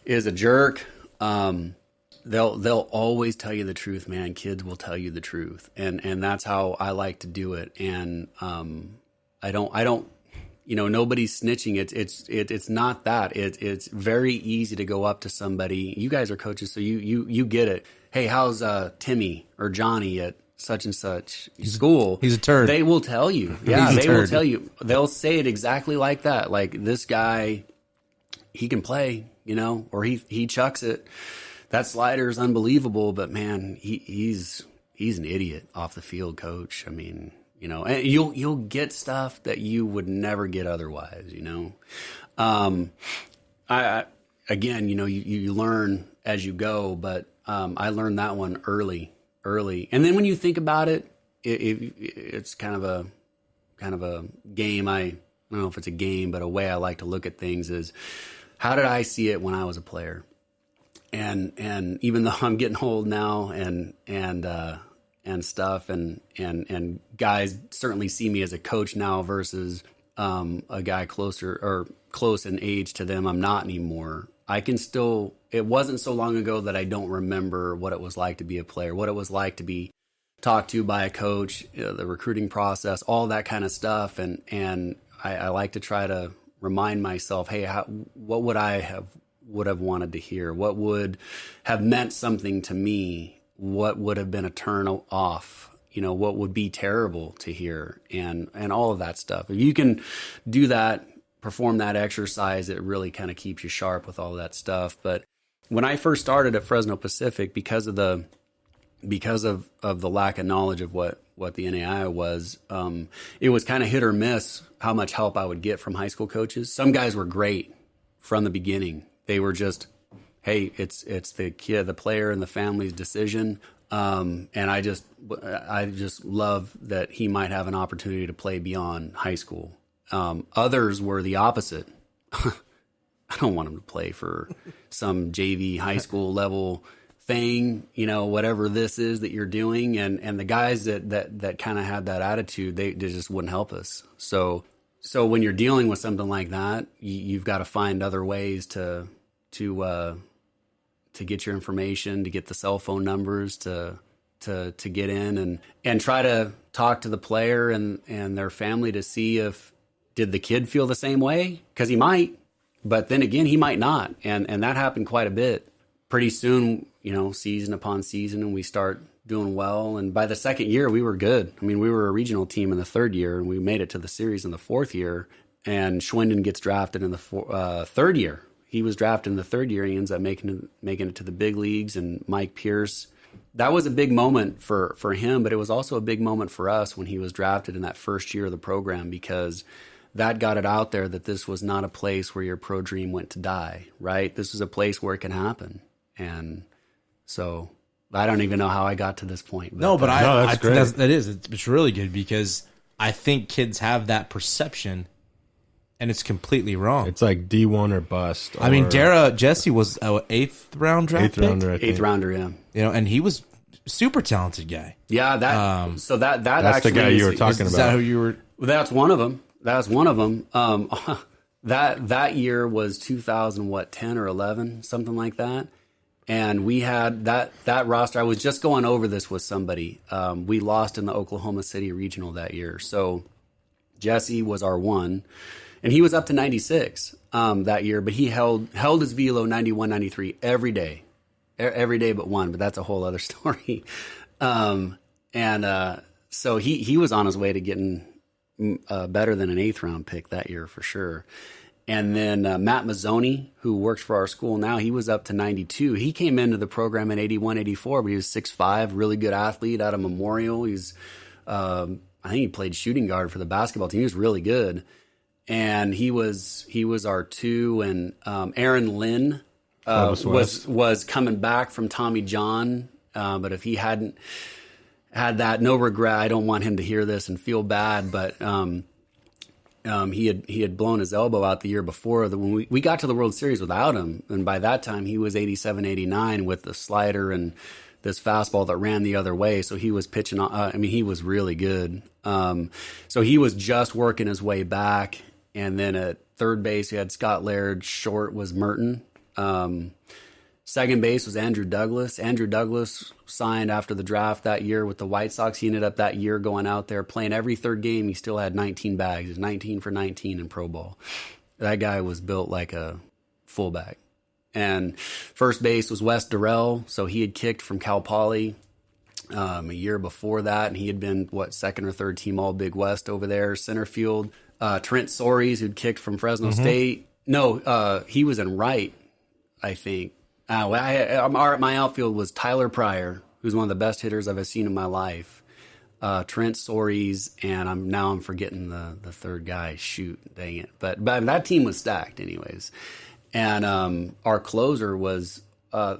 is a jerk, they'll always tell you the truth, man. Kids will tell you the truth, and that's how I like to do it. And I don't. Nobody's snitching. It's not that. It's very easy to go up to somebody. You guys are coaches, so you get it. Hey, how's Timmy or Johnny at such and such school? He's a turd. They will tell you. Yeah, they will tell you. They'll say it exactly like that. Like, this guy, he can play, or he chucks it. That slider is unbelievable, but man, he's an idiot off the field, coach. I mean, and you'll get stuff that you would never get otherwise. Again, you learn as you go, but I learned that one early, and then when you think about it, it's kind of a game. I don't know if it's a game, but a way I like to look at things is, how did I see it when I was a player? And even though I'm getting old now and stuff, and guys certainly see me as a coach now versus a guy close in age to them, I'm not anymore. It wasn't so long ago that I don't remember what it was like to be a player, what it was like to be talked to by a coach, the recruiting process, all that kind of stuff. And I like to try to remind myself, hey, what would I have wanted to hear? What would have meant something to me? What would have been a turn off? What would be terrible to hear? And all of that stuff. If you can do that, perform that exercise, it really kind of keeps you sharp with all that stuff. But when I first started at Fresno Pacific, because of the lack of knowledge of what the NAI was, it was kind of hit or miss how much help I would get from high school coaches. Some guys were great from the beginning. They were just, hey, it's the kid, the player, and the family's decision. And I just love that he might have an opportunity to play beyond high school. Others were the opposite. I don't want him to play for some JV high school level thing, whatever this is that you're doing. And the guys that kind of had that attitude, they just wouldn't help us. So when you're dealing with something like that, you've got to find other ways to get your information, to get the cell phone numbers, to get in and try to talk to the player and their family to see if, did the kid feel the same way? Because he might, but then again, he might not. And that happened quite a bit. Pretty soon, season upon season, and we start doing well. And by the second year, we were good. I mean, we were a regional team in the third year, and we made it to the series in the fourth year. And Schwinden gets drafted in the third year. He was drafted in the third year. He ends up making it to the big leagues. And Mike Pierce, that was a big moment for him, but it was also a big moment for us when he was drafted in that first year of the program, because that got it out there that this was not a place where your pro dream went to die, right? This was a place where it can happen. And so I don't even know how I got to this point. But, I think it's really good, because I think kids have that perception, and it's completely wrong. It's like D1 or bust. I mean, Jesse was an 8th round draft pick? Eighth rounder, yeah. And he was a super talented guy. Yeah, that's the guy you were talking about. Is that who you were? That's one of them. That year was 2010 or 11, something like that. And we had that roster. I was just going over this with somebody. We lost in the Oklahoma City Regional that year. So Jesse was our one, and he was up to 96 that year, but he held his velo 91, 93 every day but one. But that's a whole other story. So he was on his way to getting better than an 8th round pick that year for sure. And then Matt Mazzoni, who works for our school now, he was up to 92. He came into the program in 81, 84, but he was 6'5", really good athlete out of Memorial. He's, I think he played shooting guard for the basketball team. He was really good. And he was our 2. And Aaron Lynn was coming back from Tommy John. But if he hadn't had that, no regret, I don't want him to hear this and feel bad, but He had blown his elbow out the year before. When we got to the World Series without him, and by that time he was 87, 89 with the slider and this fastball that ran the other way. So he was pitching. He was really good. So he was just working his way back. And then at third base, we had Scott Laird. Short was Merton. Second base was Andrew Douglas. Andrew Douglas signed after the draft that year with the White Sox. He ended up that year going out there playing every third game. He still had 19 bags. He was 19 for 19 in pro ball. That guy was built like a fullback. And first base was Wes Durrell. So he had kicked from Cal Poly a year before that. And he had been, second or third team All Big West over there. Center field, Trent Soares, who'd kicked from Fresno State. No, he was in right, I think. My outfield was Tyler Pryor, who's one of the best hitters I've ever seen in my life. Trent Soares, and I'm forgetting the third guy. Shoot, dang it! But that team was stacked, anyways. And our closer was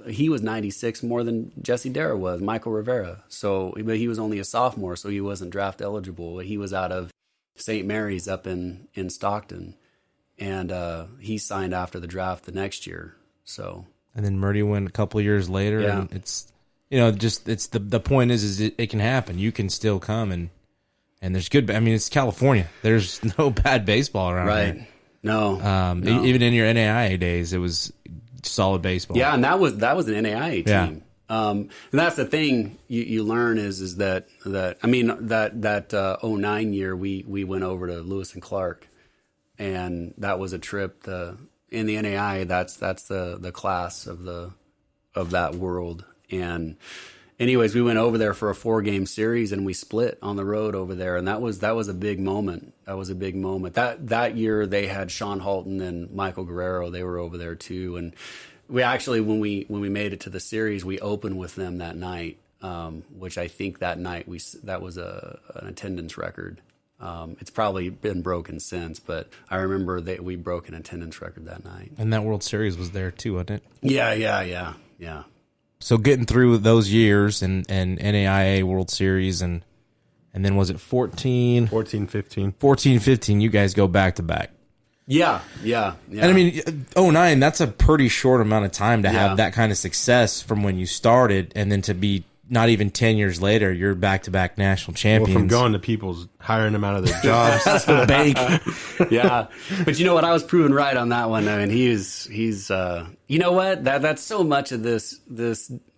he was 96 more than Jesse Dara was, Michael Rivera. So, but he was only a sophomore, so he wasn't draft eligible. He was out of St. Mary's up in Stockton, and he signed after the draft the next year. So. And then Murdy went a couple of years later, and it's the point is it can happen. You can still come and there's good. I mean, it's California. There's no bad baseball around here. No. No. Even in your NAIA days, it was solid baseball. Yeah, and that was an NAIA team. And that's the thing you learn is that 09 year we went over to Lewis and Clark, and that was a trip. In the NAI, that's the class of that world. And anyways, we went over there for a 4-game series, and we split on the road over there, and that was a big moment. That was a big moment. That year they had Sean Halton and Michael Guerrero. They were over there too, and we actually when we made it to the series, we opened with them that night, which I think that night that was an attendance record. It's probably been broken since, but I remember that we broke an attendance record that night. And that World Series was there too, wasn't it? Yeah. So getting through those years and NAIA World Series and then was it 14, 15, you guys go back to back. Yeah. And I mean, 09, that's a pretty short amount of time to have that kind of success from when you started, and then to be not even 10 years later, you're back-to-back national champions. Well, from going to people's, hiring them out of their jobs to the bank. Yeah. But you know what? I was proven right on that one. I mean, he's you know what? That's so much of this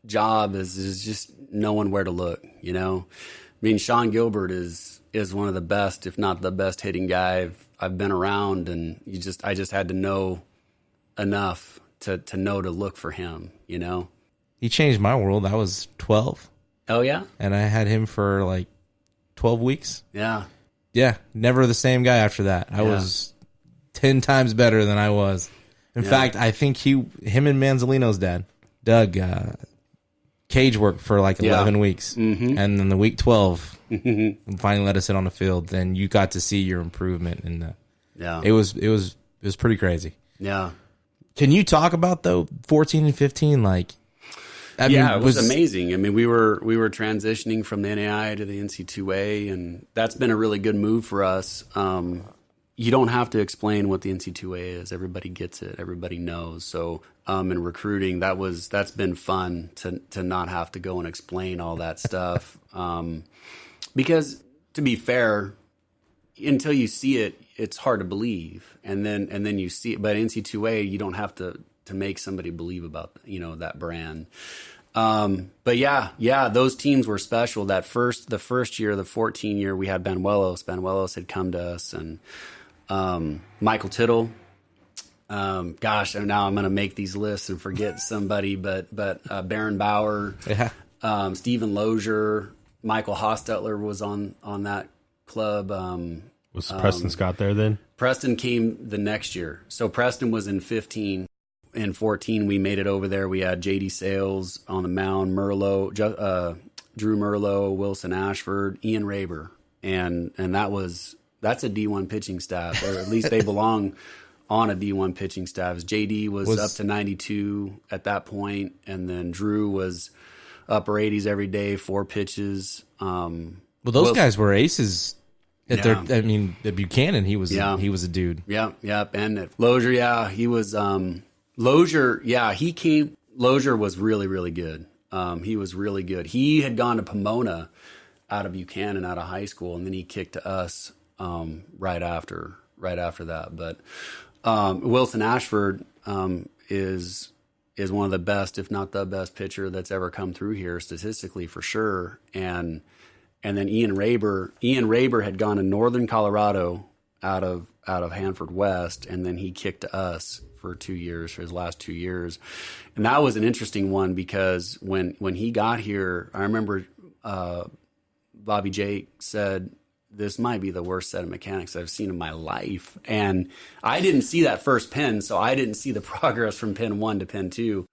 job is just knowing where to look, you know? I mean, Sean Gilbert is one of the best, if not the best hitting guy I've been around. And I just had to know enough to know to look for him, you know? He changed my world. I was 12. Oh, yeah? And I had him for like 12 weeks. Yeah. Yeah. Never the same guy after that. I was 10 times better than I was. In fact, I think him and Manzolino's dad, Doug, cage worked for like 11 weeks. Mm-hmm. And then the week 12, finally let us sit on the field. Then you got to see your improvement. And it was pretty crazy. Yeah. Can you talk about, though, 14 and 15, like... it was amazing. I mean, we were transitioning from the NAI to the NC2A, and that's been a really good move for us. You don't have to explain what the NC2A is. Everybody gets it. Everybody knows. So in recruiting, that's been fun to not have to go and explain all that stuff. Because to be fair, until you see it, it's hard to believe. And then you see it. But NC2A, you don't have to make somebody believe about, that brand. But those teams were special. The first year, the 14 year, we had Banuelos. Banuelos had come to us, and Michael Tittle. Gosh, now I'm going to make these lists and forget somebody, but Baron Bauer, Stephen Lozier, Michael Hostetler was on that club. Was Preston Scott there then? Preston came the next year. So Preston was in 15. In 14, we made it over there. We had J.D. Sales on the mound, Drew Merlot, Wilson Ashford, Ian Raber, and that's a D1 pitching staff, or at least they belong on a D1 pitching staff. J.D. was up to 92 at that point, and then Drew was upper 80s every day, 4 pitches. Well, those guys were aces At Buchanan, he was a dude. Yeah. And at Lozier, he was Lozier. Yeah, he came. Lozier was really, really good. He was really good. He had gone to Pomona out of Buchanan, out of high school, and then he kicked to us right after that. But Wilson Ashford is one of the best, if not the best pitcher that's ever come through here statistically for sure. And then Ian Raber had gone to Northern Colorado out of Hanford West, and then he kicked to us for 2 years, for his last 2 years. And that was an interesting one because when he got here, I remember Bobby Jake said, "This might be the worst set of mechanics I've seen in my life." And I didn't see that first pin, so I didn't see the progress from pin 1 to pin 2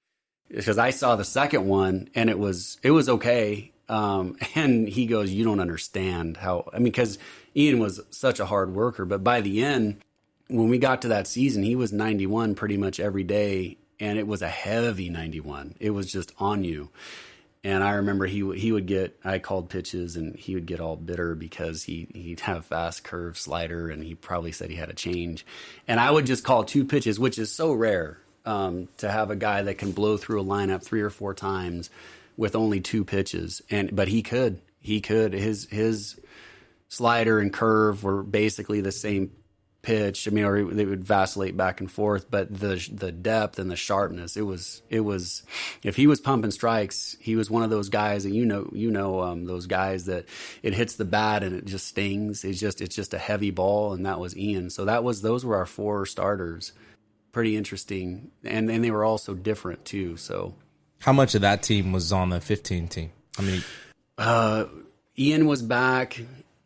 because I saw the second one and it was okay. And he goes, "You don't understand how," because Ian was such a hard worker, but by the end, when we got to that season, he was 91 pretty much every day. And it was a heavy 91. It was just on you. And I remember he would get, I called pitches and he would get all bitter because he'd have fast curve slider and he probably said he had a change. And I would just call 2 pitches, which is so rare to have a guy that can blow through a lineup 3 or 4 times with only 2 pitches. But he could. His slider and curve were basically the same pitch. Or they would vacillate back and forth, but the depth and the sharpness, it was if he was pumping strikes, he was one of those guys that those guys that it hits the bat and it just stings. It's just a heavy ball, and that was Ian. So those were our 4 starters. Pretty interesting, and they were all so different too. So how much of that team was on the 15 team? Ian was back,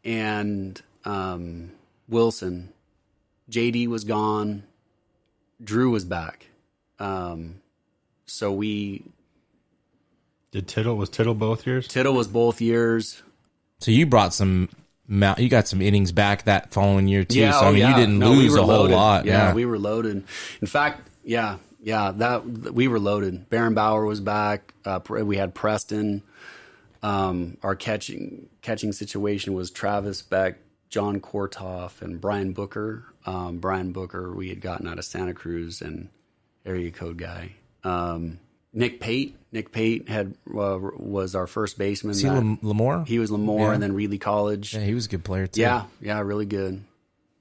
and Wilson. JD was gone. Drew was back. So we... Was Tittle both years? Tittle was both years. So you brought you got some innings back that following year too. Yeah, you didn't lose a whole lot. Yeah, we were loaded. In fact, we were loaded. Baron Bauer was back. We had Preston. Our catching situation was Travis Beck, John Kortoff, and Brian Booker. Brian Booker we had gotten out of Santa Cruz, and area code guy. Nick Pate was our first baseman. Is he Lemoore? He was Lemoore, and then Reedley College. Yeah, he was a good player too. Yeah, really good.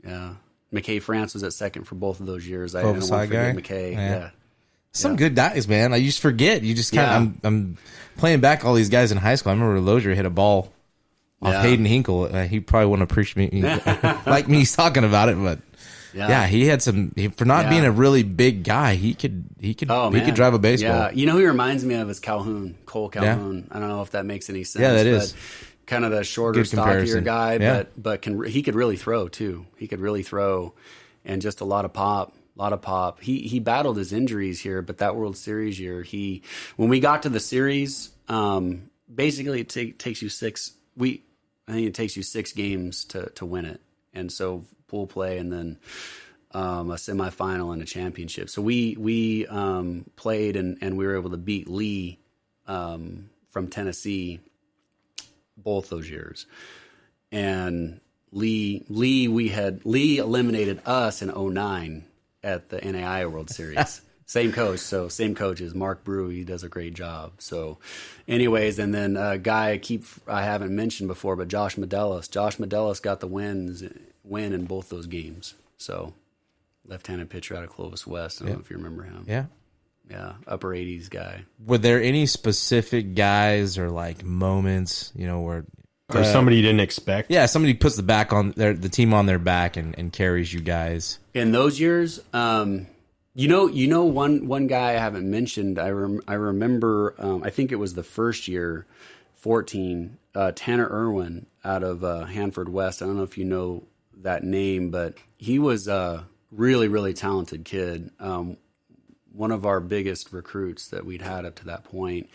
Yeah, McKay France was at second for both of those years. I didn't want to forget McKay. Yeah. Some good guys, man. I used to forget. You just kind of. I'm playing back all these guys in high school. I remember Lozier hit a ball off Hayden Hinkle. He probably wouldn't appreciate me like me talking about it, but he had some for not being a really big guy. He could drive a baseball. Yeah, who he reminds me of is Cole Calhoun. I don't know if that makes any sense. Yeah, that is kind of the shorter, stockier guy, but he could really throw too. He could really throw, and just a lot of pop. He battled his injuries here, but that World Series year, when we got to the series, basically it takes you 6. I think it takes you 6 games to win it, and so pool play, and then a semifinal and a championship. So we played and we were able to beat Lee from Tennessee both those years, and Lee eliminated us in 2009 at the NAIA World Series. Same coaches, Mark Brew, he does a great job. So anyways, and then a guy I haven't mentioned before, but Josh Medelis got the win in both those games. So left-handed pitcher out of Clovis West. I don't know if you remember him. Yeah, upper 80s guy. Were there any specific guys or like moments, where or somebody you didn't expect? Yeah, somebody puts the team on their back and carries you guys. In those years, one guy I haven't mentioned. I remember. I think it was the first year, 14. Tanner Irwin out of Hanford West. I don't know if you know that name, but he was a really, really talented kid. One of our biggest recruits that we'd had up to that point.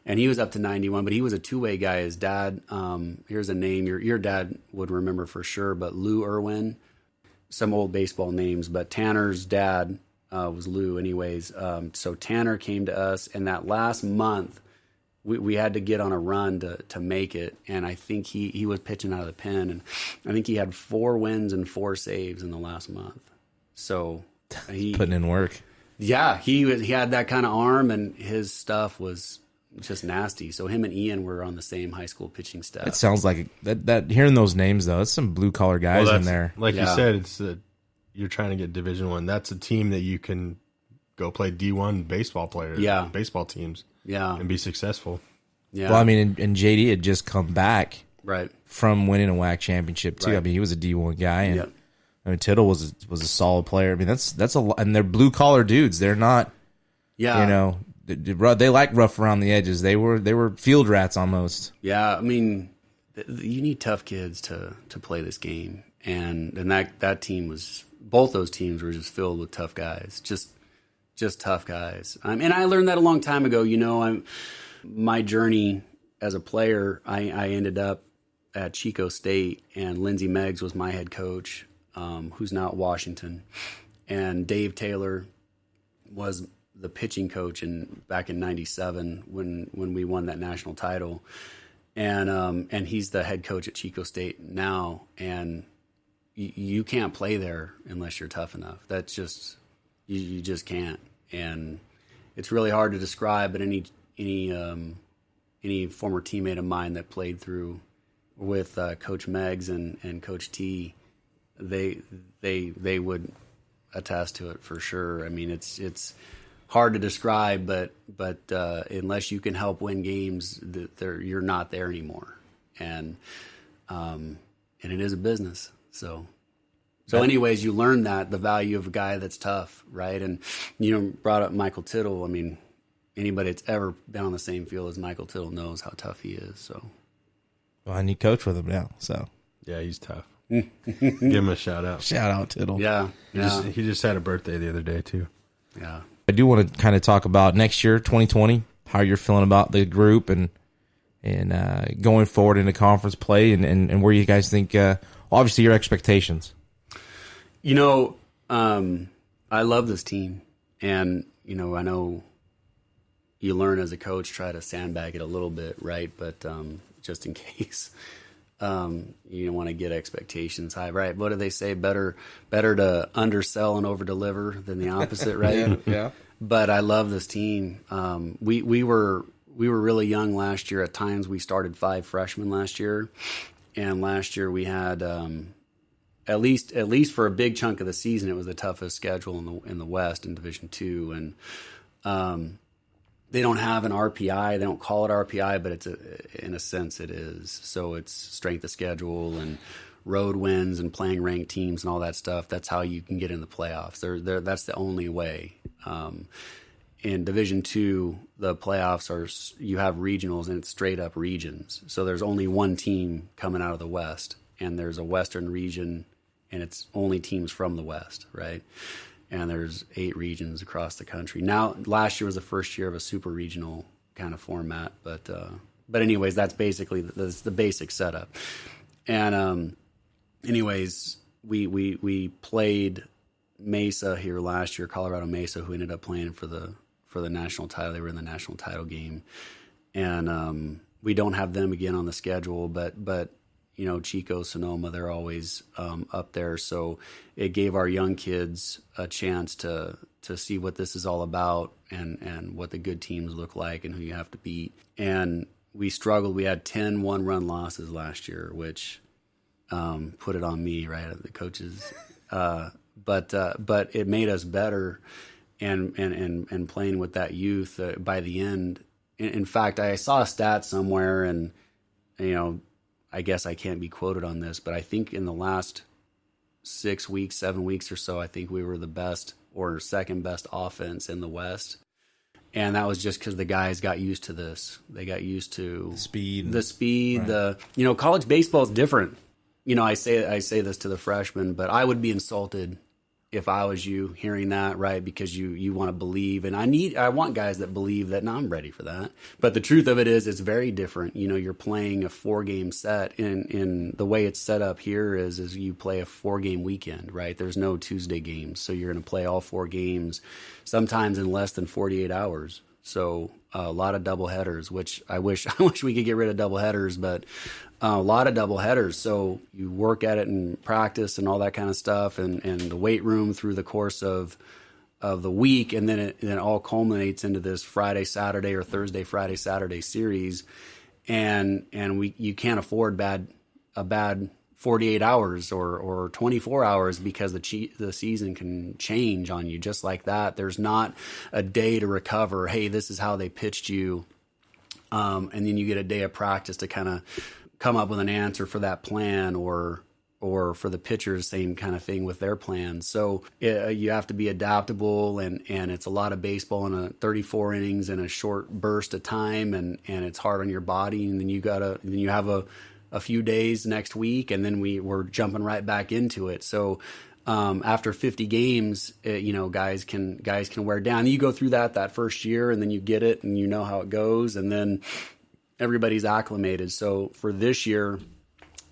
And he was up to 91, but he was a two-way guy. His dad, here's a name your dad would remember for sure, but Lou Irwin, some old baseball names, but Tanner's dad was Lou anyways. So Tanner came to us, and that last month we had to get on a run to make it. And I think he was pitching out of the pen, and I think he had 4 wins and 4 saves in the last month. So he Putting in work. Yeah, he had that kind of arm, and his stuff was just nasty. So him and Ian were on the same high school pitching staff. It sounds like that. Hearing those names though, it's some blue collar guys in there. Like Yeah. you said, it's you're trying to get Division I. That's a team that you can go play D1 baseball players, Yeah. baseball teams, Yeah, and be successful. yeah. Well, I mean, and JD had just come back right. from winning a WAC championship too. Right. I mean, he was a D1 guy, and Yep. I mean, Tittle was a solid player. I mean, that's a and they're blue collar dudes. They're not, Yeah, you know, they like rough around the edges. They were field rats almost. Yeah, I mean, you need tough kids to play this game, and that team was, both those teams were just filled with tough guys, just tough guys. And I learned that a long time ago. You know, my journey as a player, I ended up at Chico State, and Lindsey Meggs was my head coach, who's now at Washington, and Dave Taylor was the pitching coach back in '97 when we won that national title, and he's the head coach at Chico State now, and you can't play there unless you're tough enough. That's just you just can't, and it's really hard to describe. But any former teammate of mine that played through with Coach Meggs and Coach T, they would attest to it for sure. I mean, it's hard to describe, but unless you can help win games, you're not there anymore, and it is a business. So anyways, you learn that the value of a guy that's tough, right? And brought up Michael Tittle. I mean, anybody that's ever been on the same field as Michael Tittle knows how tough he is. So, Well, I need coach with him now. So Yeah, he's tough. Give him a shout out. shout out Tittle. yeah, He just had a birthday the other day too. yeah. I do want to kind of talk about next year, 2020, how you're feeling about the group and going forward into conference play and where you guys think, obviously, your expectations. I love this team, and I know you learn as a coach, try to sandbag it a little bit, right? But just in case you don't want to get expectations high, right? What do they say? Better to undersell and overdeliver than the opposite, right? Yeah. But I love this team. We were really young last year. At times, we started 5 freshmen last year, and last year we had at least for a big chunk of the season, it was the toughest schedule in the West in Division II, and they don't have an RPI. They don't call it RPI, but in a sense it is. So it's strength of schedule and road wins and playing ranked teams and all that stuff. That's how you can get in the playoffs. That's the only way. In Division II, the playoffs you have regionals, and it's straight up regions. So there's only one team coming out of the West, and there's a Western region, and it's only teams from the West, right? And there's 8 regions across the country. Now, last year was the first year of a super regional kind of format, but anyways, that's basically the basic setup. And anyways, we played Mesa here last year, Colorado Mesa, who ended up playing for the national title. They were in the national title game, and we don't have them again on the schedule, but Chico, Sonoma, they're always up there. So it gave our young kids a chance to see what this is all about and what the good teams look like and who you have to beat. And we struggled. We had 10 one-run losses last year, which put it on me, right, the coaches. But it made us better, and playing with that youth by the end. In fact, I saw a stat somewhere, and I guess I can't be quoted on this, but I think in the last 6 weeks, 7 weeks or so, I think we were the best or second best offense in the West. And that was just because the guys got used to this. They got used to the speed, right. College baseball is different. I say this to the freshmen, but I would be insulted if I was you hearing that, right? Because you want to believe, and I want guys that believe that, I'm ready for that. But the truth of it is, it's very different. You're playing a 4-game set, and the way it's set up here is you play a 4-game weekend, right? There's no Tuesday games, so you're going to play all 4 games, sometimes in less than 48 hours. So a lot of double headers, which I wish we could get rid of double headers, but a lot of double headers. So you work at it in practice and all that kind of stuff, and the weight room through the course of the week, and then it all culminates into this Friday, Saturday, or Thursday, Friday, Saturday series, and you can't afford a bad 48 hours or 24 hours, because the season can change on you just like that. There's not a day to recover. Hey, this is how they pitched you, and then you get a day of practice to kind of come up with an answer for that plan, or for the pitchers, same kind of thing with their plans. So you have to be adaptable, and it's a lot of baseball in a 34 innings in a short burst of time, and it's hard on your body. And then you have a few days next week, and then we're jumping right back into it. So after 50 games, guys can wear down. You go through that first year, and then you get it, and you know how it goes, and then everybody's acclimated. So for this year,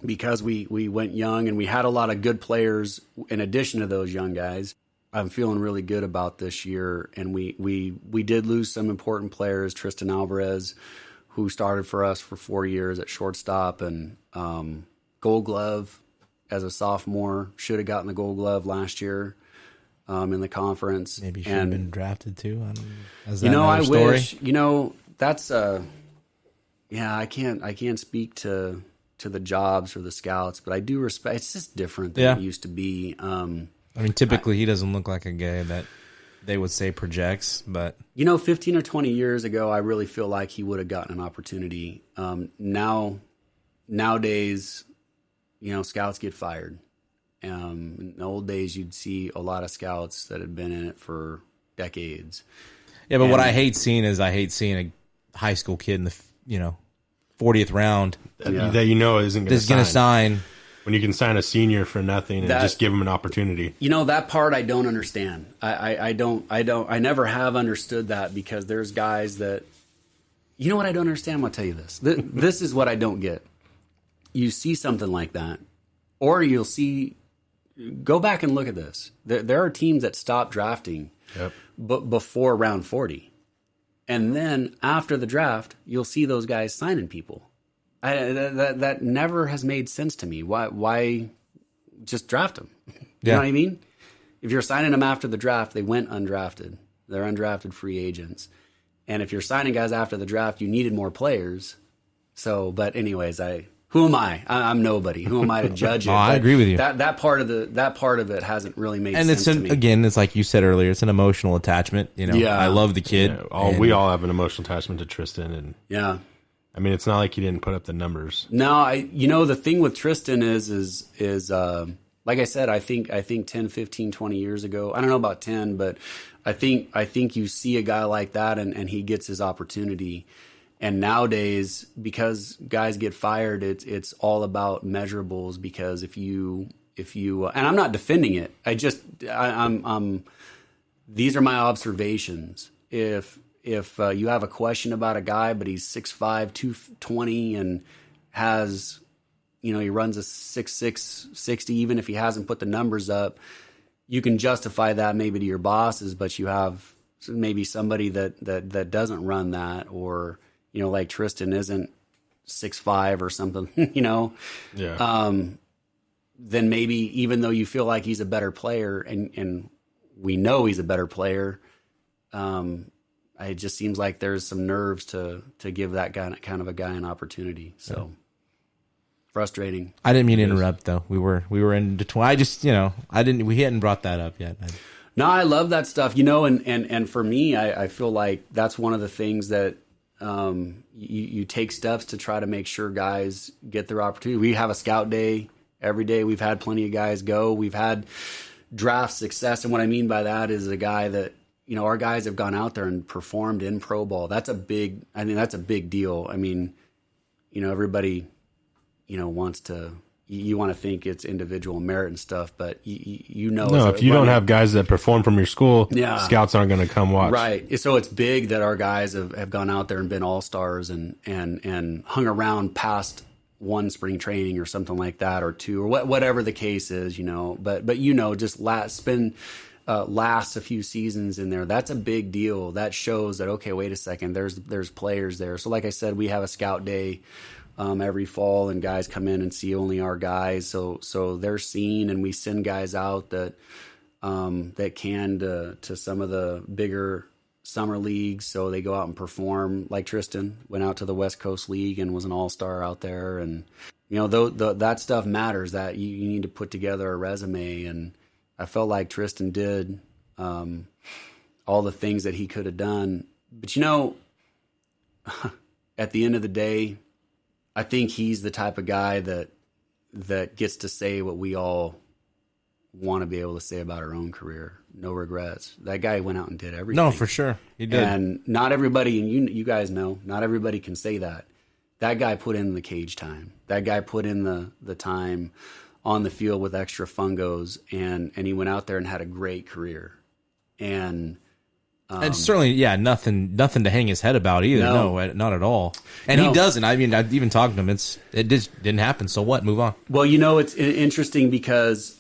because we went young and we had a lot of good players in addition to those young guys, I'm feeling really good about this year. And we did lose some important players. Tristan Alvarez, who started for us for 4 years at shortstop, and Gold Glove as a sophomore, should have gotten the Gold Glove last year in the conference. Maybe should have been drafted too. I wish. That's I can't speak to the jobs or the scouts, but I do respect. It's just different than it used to be. Typically he doesn't look like a guy that they would say projects, but 15 or 20 years ago, I really feel like he would have gotten an opportunity. Nowadays, scouts get fired. In the old days, you'd see a lot of scouts that had been in it for decades. Yeah, but what I hate seeing a high school kid in the 40th round that isn't going to sign. When you can sign a senior for nothing and just give him an opportunity. That part I don't understand. I never have understood that, because there's guys that, what I don't understand? I'll tell you this. This is what I don't get. You see something like that, or go back and look at this. There are teams that stop drafting before round 40. And then after the draft, you'll see those guys signing people. That never has made sense to me. Why just draft them? You know what I mean? If you're signing them after the draft, they went undrafted. They're undrafted free agents. And if you're signing guys after the draft, you needed more players. So, but anyways, who am I? I'm nobody. Who am I to judge it? I agree with you. That part of it hasn't really made sense to me. Again, it's like you said earlier, it's an emotional attachment. I love the kid. We all have an emotional attachment to Tristan, and I mean, it's not like he didn't put up the numbers. No, the thing with Tristan is like I said, I think 10, 15, 20 years ago, I don't know about 10, but I think you see a guy like that, and he gets his opportunity. And nowadays, because guys get fired, it's all about measurables. Because if you, and I'm not defending it. These are my observations. If you have a question about a guy, but he's 6'5", 220, and has, he runs a 6'6", 60, even if he hasn't put the numbers up, you can justify that maybe to your bosses, but you have maybe somebody that doesn't run that, or, like Tristan isn't 6'5" or something, then maybe, even though you feel like he's a better player, and we know he's a better player, it just seems like there's some nerves to give that guy, kind of a guy, an opportunity. So frustrating. I didn't mean to interrupt, though. We were in between. We hadn't brought that up yet. No, I love that stuff, and for me, I feel like that's one of the things that you take steps to try to make sure guys get their opportunity. We have a scout day every day. We've had plenty of guys go. We've had draft success, and what I mean by that is a guy that, our guys have gone out there and performed in pro ball. That's a big deal. I mean, everybody, wants to, you want to think it's individual merit and stuff, but if you don't have guys that perform from your school, scouts aren't going to come watch. Right. So it's big that our guys have gone out there and been all-stars and hung around past one spring training or something like that, or two, or whatever the case is, but just spend lasts a few seasons in there, that's a big deal. That shows that, okay, wait a second, there's players there. So like I said, we have a scout day every fall, and guys come in and see only our guys. So they're seen, and we send guys out that can to some of the bigger summer leagues. So they go out and perform. Like Tristan went out to the West Coast League and was an all-star out there. And, that stuff matters, that you need to put together a resume. And I felt like Tristan did all the things that he could have done. But, at the end of the day, I think he's the type of guy that gets to say what we all want to be able to say about our own career. No regrets. That guy went out and did everything. No, for sure. He did. And not everybody, and you guys know, not everybody can say that. That guy put in the cage time. That guy put in the time on the field with extra fungos, and he went out there and had a great career. And certainly, nothing to hang his head about either. No, not at all. And he doesn't. I mean, I've even talked to him. It just didn't happen. So what? Move on. Well, it's interesting because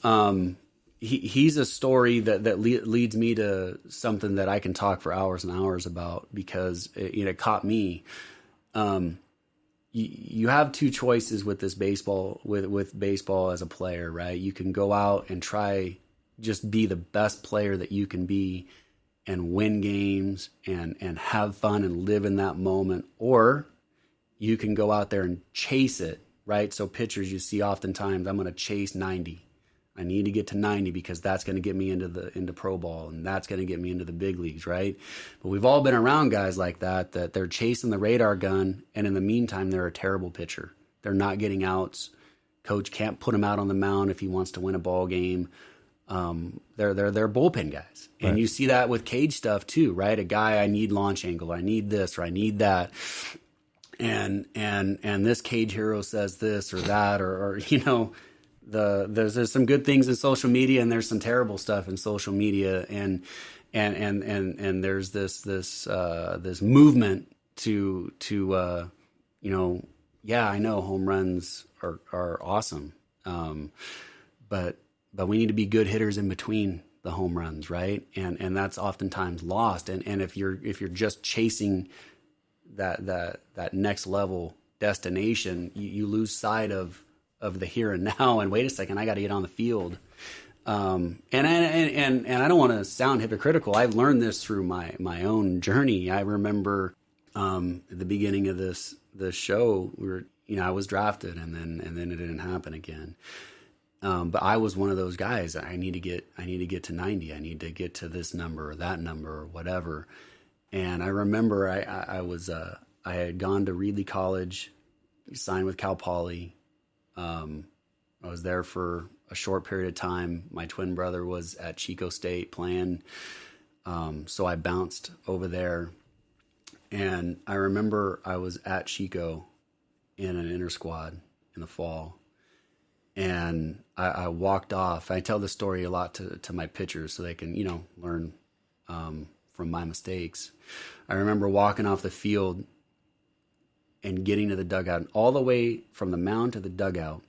he's a story that leads me to something that I can talk for hours and hours about, because it caught me. You have two choices with this baseball, with baseball as a player, right? You can go out and try just be the best player that you can be and win games and have fun and live in that moment. Or you can go out there and chase it, right? So pitchers, you see oftentimes, I'm going to chase 90. I need to get to 90 because that's going to get me into pro ball, and that's going to get me into the big leagues, right? But we've all been around guys like that they're chasing the radar gun, and in the meantime, they're a terrible pitcher. They're not getting outs. Coach can't put him out on the mound if he wants to win a ball game. They're bullpen guys. And right. You see that with cage stuff too, right? A guy, I need launch angle, I need this, or I need that. And this cage hero says this or that, or there's some good things in social media, and there's some terrible stuff in social media, and there's this movement to I know home runs are awesome, but we need to be good hitters in between the home runs, right? And that's oftentimes lost. And if you're just chasing that next level destination, you lose sight of the here and now. And wait a second, I got to get on the field. And I don't want to sound hypocritical. I've learned this through my own journey. I remember at the beginning of this show, I was drafted, and then it didn't happen again. But I was one of those guys. I need to get to 90. I need to get to this number or that number or whatever. And I remember I had gone to Reedley College, signed with Cal Poly. I was there for a short period of time. My twin brother was at Chico State playing. So I bounced over there. And I remember I was at Chico in an inter squad in the fall. And I walked off. I tell this story a lot to my pitchers so they can, learn from my mistakes. I remember walking off the field and getting to the dugout. And all the way from the mound to the dugout,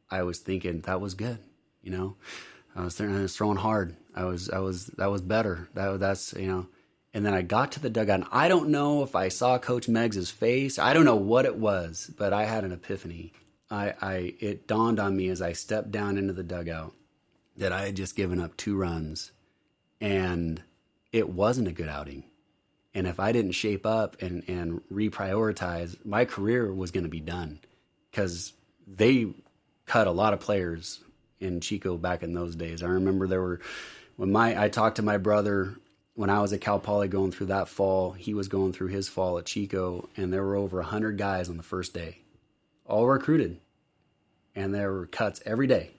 I was thinking that was good. I was throwing hard. That was better. That's. And then I got to the dugout, and I don't know if I saw Coach Meggs' face. I don't know what it was, but I had an epiphany. It dawned on me as I stepped down into the dugout that I had just given up 2 runs, and it wasn't a good outing. And if I didn't shape up and reprioritize, my career was going to be done, because they cut a lot of players in Chico back in those days. I remember I talked to my brother when I was at Cal Poly going through that fall. He was going through his fall at Chico, and there were over 100 guys on the first day, all recruited, and there were cuts every day.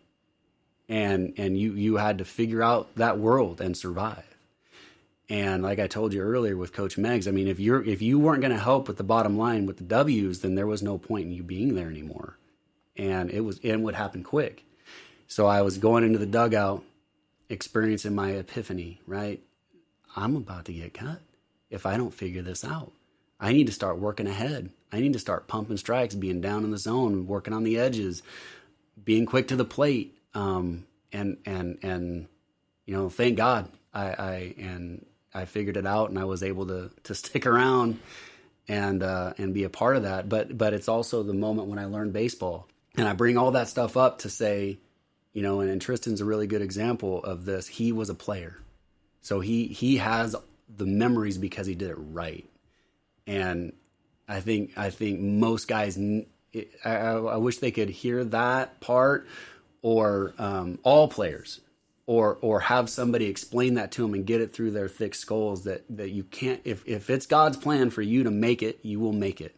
And you had to figure out that world and survive. And like I told you earlier with Coach Meggs, I mean, if you weren't going to help with the bottom line with the W's, then there was no point in you being there anymore. And it would happen quick. So I was going into the dugout, experiencing my epiphany, right? I'm about to get cut if I don't figure this out. I need to start working ahead. I need to start pumping strikes, being down in the zone, working on the edges, being quick to the plate. And thank God I figured it out, and I was able to stick around and be a part of that. But it's also the moment when I learned baseball, and I bring all that stuff up to say, you know, and Tristan's a really good example of this. He was a player, so he has the memories because he did it right. And I think most guys, I wish they could hear that part, or all players, or have somebody explain that to them and get it through their thick skulls that you can't, if it's God's plan for you to make it, you will make it.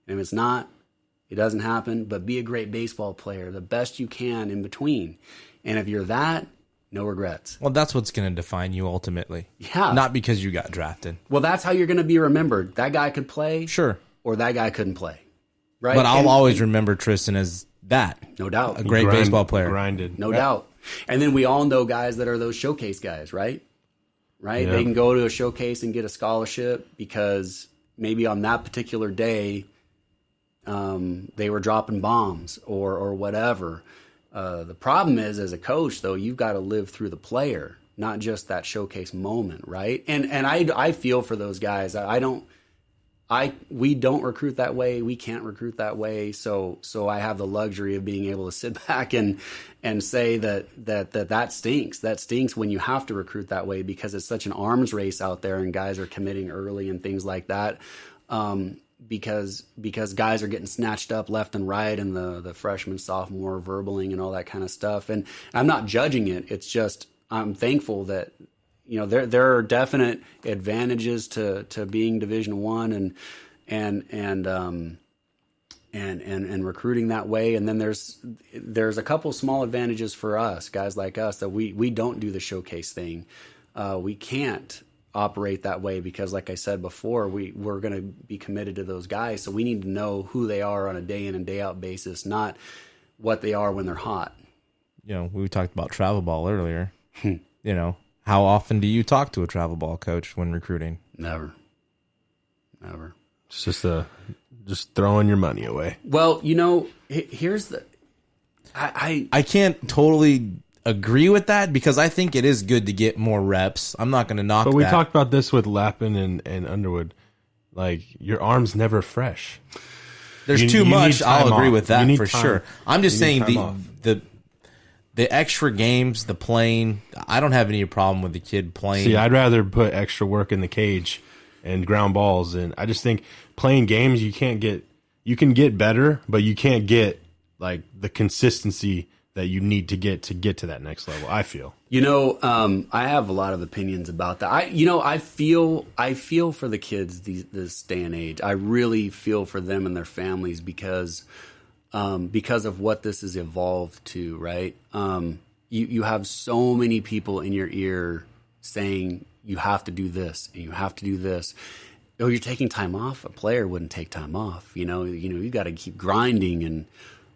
And if it's not, it doesn't happen. But be a great baseball player, the best you can in between. And if you're that, no regrets. Well, that's what's going to define you ultimately. Yeah. Not because you got drafted. Well, that's how you're going to be remembered. That guy could play. Sure. Or that guy couldn't play. Right. But I'll always remember Tristan as that. No doubt. A great baseball player. Grinded. No doubt. And then we all know guys that are those showcase guys, right? Right? Yeah. They can go to a showcase and get a scholarship because maybe on that particular day they were dropping bombs or whatever. The problem is, as a coach, though, you've got to live through the player, not just that showcase moment, right? And I feel for those guys. We don't recruit that way. We can't recruit that way. So I have the luxury of being able to sit back and say that stinks. That stinks when you have to recruit that way, because it's such an arms race out there and guys are committing early and things like that. Because guys are getting snatched up left and right, and the freshman, sophomore verbaling and all that kind of stuff. And I'm not judging it. It's just I'm thankful that, you know, there are definite advantages to being Division I and recruiting that way. And then there's a couple small advantages for us, guys like us, that we don't do the showcase thing. We can't operate that way because, like I said before, we're going to be committed to those guys. So we need to know who they are on a day in and day out basis, not what they are when they're hot. You know, we talked about travel ball earlier. You know, how often do you talk to a travel ball coach when recruiting? Never. It's just throwing your money away. Well, you know, here's the, I can't totally agree with that, because I think it is good to get more reps. I'm not going to knock that. But we talked about this with Lappin and Underwood. Like, your arm's never fresh. There's too much. I'll agree with that for sure. I'm just saying the extra games, the playing, I don't have any problem with the kid playing. See, I'd rather put extra work in the cage and ground balls. And I just think playing games, you can get better, but you can't get like the consistency that you need to get to that next level, I feel. You know, I have a lot of opinions about that. I feel for the kids this day and age. I really feel for them and their families because of what this has evolved to, right? You have so many people in your ear saying you have to do this and you have to do this. Oh, you're taking time off. A player wouldn't take time off. You got to keep grinding and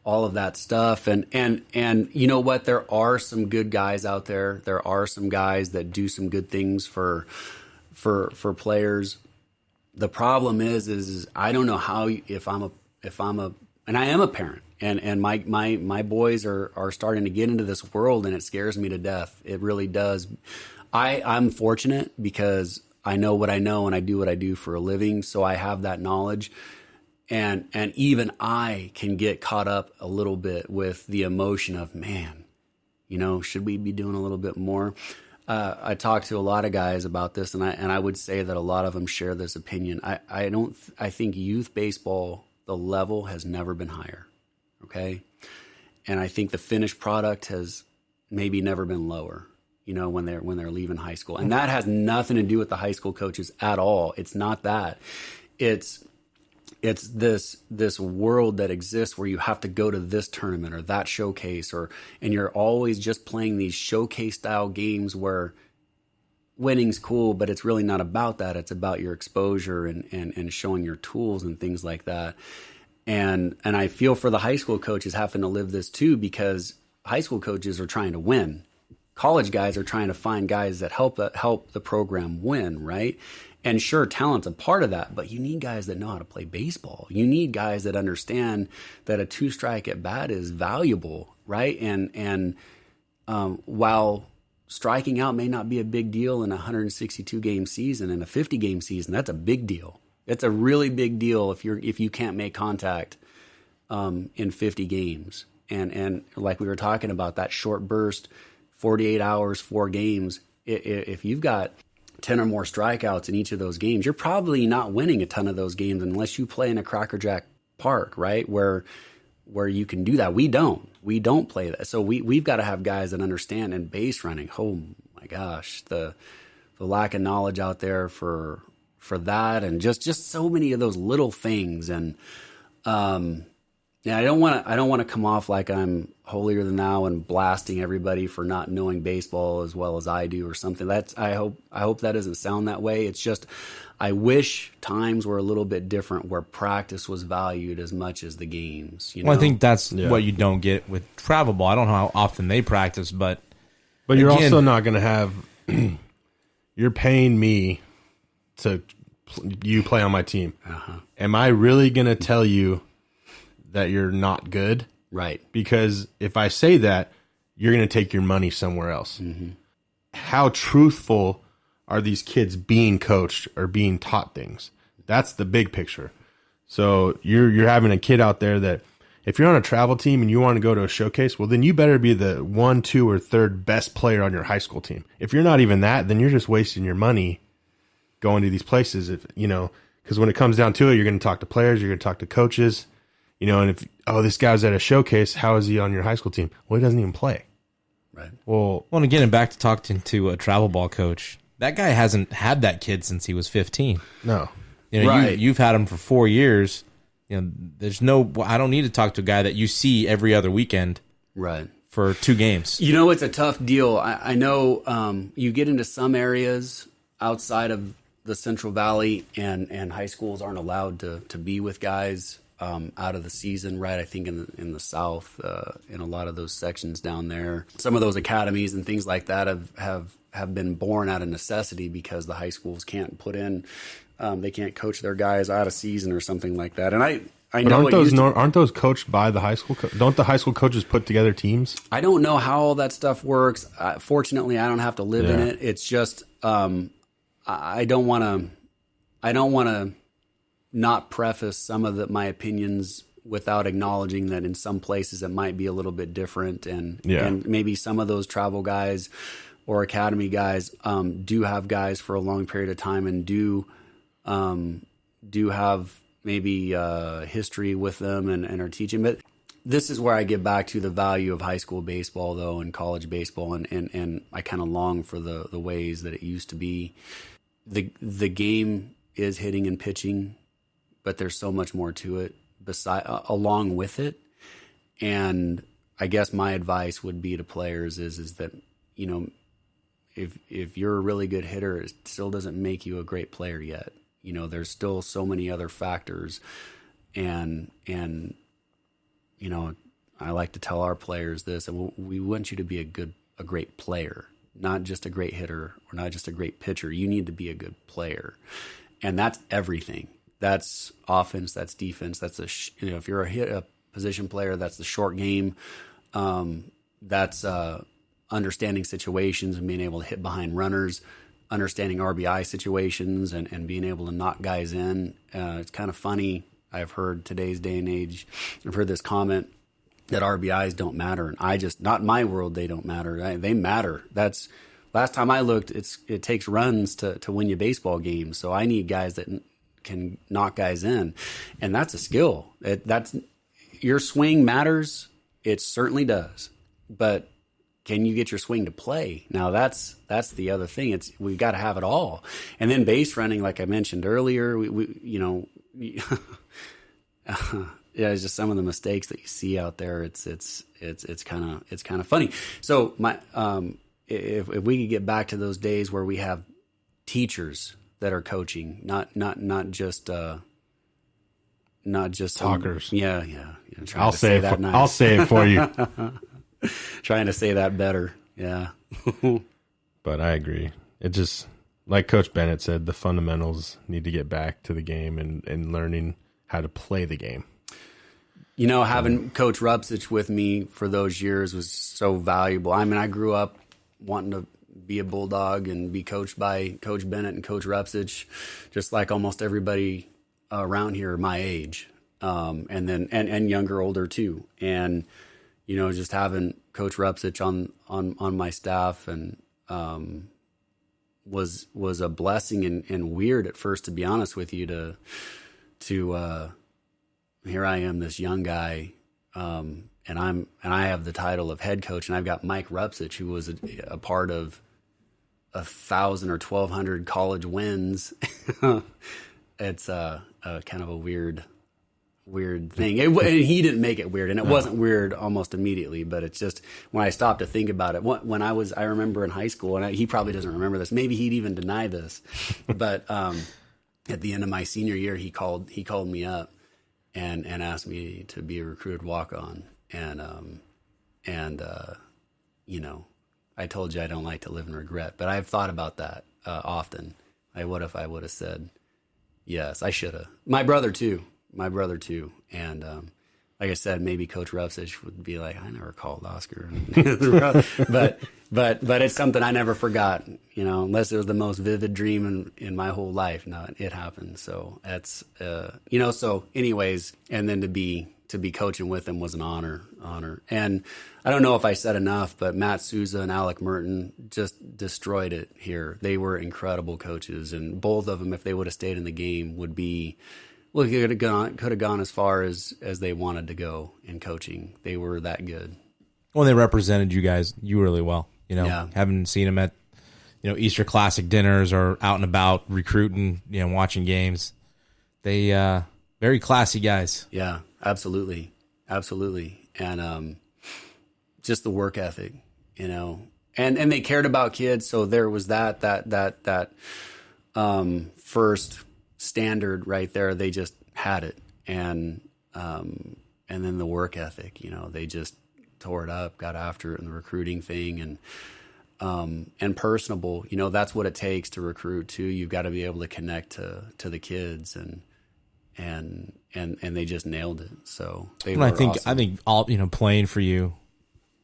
all of that stuff. And you know what? There are some good guys out there. There are some guys that do some good things for players. The problem is I don't know how, if I'm a, and I am a parent, and my boys are starting to get into this world, and it scares me to death. It really does. I'm fortunate because I know what I know and I do what I do for a living. So I have that knowledge. And even I can get caught up a little bit with the emotion of, man, should we be doing a little bit more? I talk to a lot of guys about this, and I would say that a lot of them share this opinion. I think youth baseball, the level has never been higher. Okay. And I think the finished product has maybe never been lower, when they're leaving high school. And that has nothing to do with the high school coaches at all. It's not that. It's this world that exists where you have to go to this tournament or that showcase, and you're always just playing these showcase style games where winning's cool, but it's really not about that. It's about your exposure and showing your tools and things like that. And I feel for the high school coaches having to live this too, because high school coaches are trying to win. College guys are trying to find guys that help the program win, right? And sure, talent's a part of that, but you need guys that know how to play baseball. You need guys that understand that a 2-strike at bat is valuable, right? And while striking out may not be a big deal in a 162 game season. In a 50 game season, that's a big deal. It's a really big deal if you can't make contact in 50 games. And like we were talking about, that short burst, 48 hours, 4 games. If you've got 10 or more strikeouts in each of those games, you're probably not winning a ton of those games unless you play in a Crackerjack Park, right? Where you can do that. We don't play that. So we've got to have guys that understand. And base running, oh my gosh, the lack of knowledge out there for that, and just so many of those little things. And I don't want to come off like I'm holier than thou and blasting everybody for not knowing baseball as well as I do or something. I hope that doesn't sound that way. It's just, I wish times were a little bit different where practice was valued as much as the games. You know? Well, I think that's what you don't get with travel ball. I don't know how often they practice, but you're also not going to have. You're paying me to you play on my team. Uh-huh. Am I really going to tell you that you're not good? Right. Because if I say that, you're going to take your money somewhere else. Mm-hmm. How truthful are these kids being coached or being taught things? That's the big picture. So you're having a kid out there that if you're on a travel team and you want to go to a showcase, well, then you better be the 1, 2, or 3rd best player on your high school team. If you're not even that, then you're just wasting your money going to these places. If because when it comes down to it, you're going to talk to players, you're going to talk to coaches, and if this guy's at a showcase, how is he on your high school team? Well, he doesn't even play. Right. Well, and getting back to talking to a travel ball coach, that guy hasn't had that kid since he was 15. No. Right. You've had him for 4 years. There's I don't need to talk to a guy that you see every other weekend. Right. For 2 games. It's a tough deal. I know you get into some areas outside of the Central Valley, and high schools aren't allowed to be with guys out of the season, right? I think in the South, in a lot of those sections down there, some of those academies and things like that have been born out of necessity because the high schools can't put in, they can't coach their guys out of season or something like that. And I know aren't those coached by the high school? Don't the high school coaches put together teams? I don't know how all that stuff works. Fortunately, I don't have to live in it. It's just I don't want to not preface some of my opinions without acknowledging that in some places it might be a little bit different, and maybe some of those travel guys or academy guys do have guys for a long period of time and do have maybe history with them and are teaching. But this is where I get back to the value of high school baseball, though, and college baseball, and I kind of long for the ways that it used to be. The game is hitting and pitching, but there's so much more to it along with it. And I guess my advice would be to players is that, if you're a really good hitter, it still doesn't make you a great player yet. There's still so many other factors, and I like to tell our players this, and we want you to be a great player, not just a great hitter or not just a great pitcher. You need to be a good player, and that's everything. That's offense, that's defense, that's if you're a position player, that's the short game. That's understanding situations and being able to hit behind runners, understanding RBI situations and being able to knock guys in. It's kind of funny. I've heard today's day and age, I've heard this comment that RBIs don't matter. And not in my world, they don't matter. They matter. That's last time I looked, it takes runs to win you baseball games. So I need guys that can knock guys in, and that's a skill. That's your swing matters. It certainly does, but can you get your swing to play? Now that's the other thing. We've got to have it all. And then base running, like I mentioned earlier, it's just some of the mistakes that you see out there. It's kind of funny. So if we could get back to those days where we have teachers that are coaching, not just talkers. Yeah. I'll say it for you. Trying to say that better. Yeah. But I agree. It just, like Coach Bennett said, the fundamentals need to get back to the game and learning how to play the game. Having Coach Rupsich with me for those years was so valuable. I mean, I grew up wanting to be a Bulldog and be coached by Coach Bennett and Coach Repsich, just like almost everybody around here my age, and then and younger, older too. And just having Coach Repsich on my staff and was a blessing and weird at first, to be honest with you. To here I am, this young guy. And I have the title of head coach, and I've got Mike Repsich, who was a part of 1,000 or 1,200 college wins. It's a kind of a weird thing. And he didn't make it weird, and it wasn't weird almost immediately. But it's just when I stopped to think about it. When I remember in high school, and he probably doesn't remember this. Maybe he'd even deny this. But at the end of my senior year, he called me up and asked me to be a recruited walk-on. And I told you I don't like to live in regret, but I've thought about that often. What if I would have said yes? I should have. My brother too. And like I said, maybe Coach Repsich would be like, I never called Oscar, but it's something I never forgot. Unless it was the most vivid dream in my whole life. No, it happened. So that's So, anyways, and then to be coaching with him was an honor. And I don't know if I said enough, but Matt Souza and Alec Merton just destroyed it here. They were incredible coaches, and both of them, if they would have stayed in the game, could have gone as far as they wanted to go in coaching. They were that good. Well, they represented you really well. Having seen them at Easter Classic dinners or out and about recruiting, watching games. They very classy guys. Yeah, absolutely. And just the work ethic, and they cared about kids. So there was that first standard right there. They just had it. And then the work ethic, they just tore it up, got after it in the recruiting thing, and personable, that's what it takes to recruit too. You've got to be able to connect to the kids and they just nailed it. So I think all,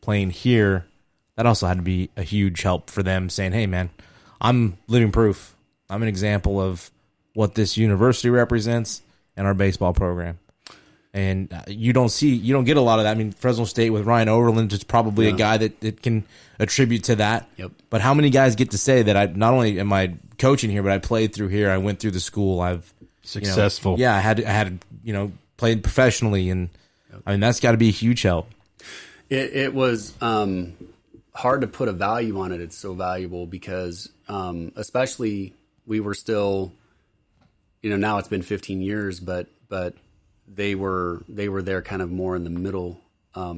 playing here, that also had to be a huge help for them, saying, hey man, I'm living proof. I'm an example of what this university represents and our baseball program. And you don't get a lot of that. I mean, Fresno State with Ryan Overland is probably a guy that can attribute to that. Yep. But how many guys get to say that I not only am I coaching here, but I played through here. I went through the school. I've successful. I had played professionally, and I mean that's got to be a huge help. It was hard to put a value on it. It's so valuable because especially we were still, now it's been 15 years, but they were there kind of more in the middle,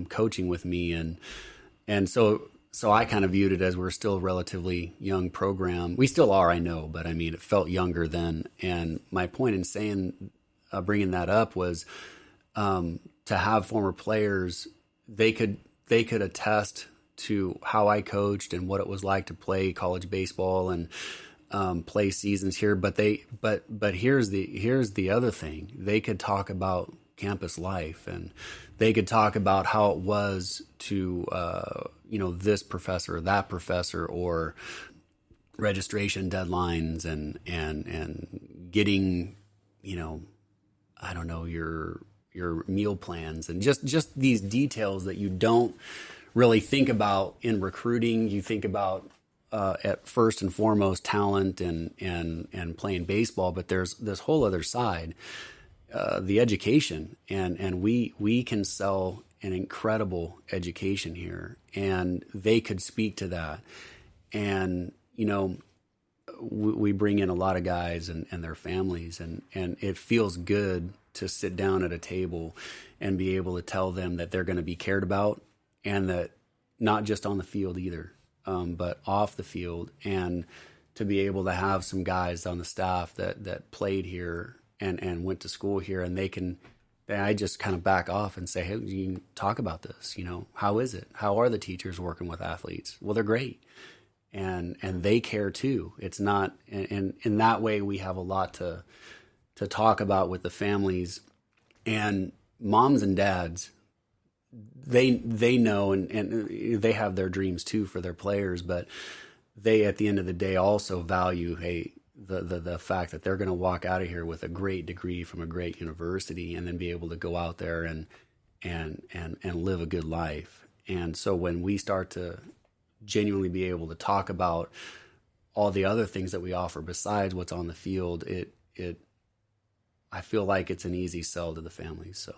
coaching with me. And so I kind of viewed it as we're still a relatively young program. We still are, I know, but I mean, it felt younger then. And my point in saying, bringing that up was, to have former players, they could attest to how I coached and what it was like to play college baseball and, play seasons here, but here's the other thing. They could talk about campus life, and they could talk about how it was to this professor or that professor, or registration deadlines and getting I don't know, your meal plans, and just these details that you don't really think about in recruiting. You think about at first and foremost talent and playing baseball, but there's this whole other side, the education, and we can sell an incredible education here, and they could speak to that. And we bring in a lot of guys and their families, and it feels good to sit down at a table and be able to tell them that they're going to be cared about, and that not just on the field either, but off the field, and to be able to have some guys on the staff that played here and went to school here, and I just kind of back off and say, hey, you can talk about this. How is it? How are the teachers working with athletes? Well, they're great. And they care too. It's not, and in that way, we have a lot to talk about with the families and moms and dads. They know, and they have their dreams too for their players, but they at the end of the day also value, hey, the fact that they're going to walk out of here with a great degree from a great university and then be able to go out there and live a good life. And so when we start to genuinely be able to talk about all the other things that we offer besides what's on the field, I feel like it's an easy sell to the families. So,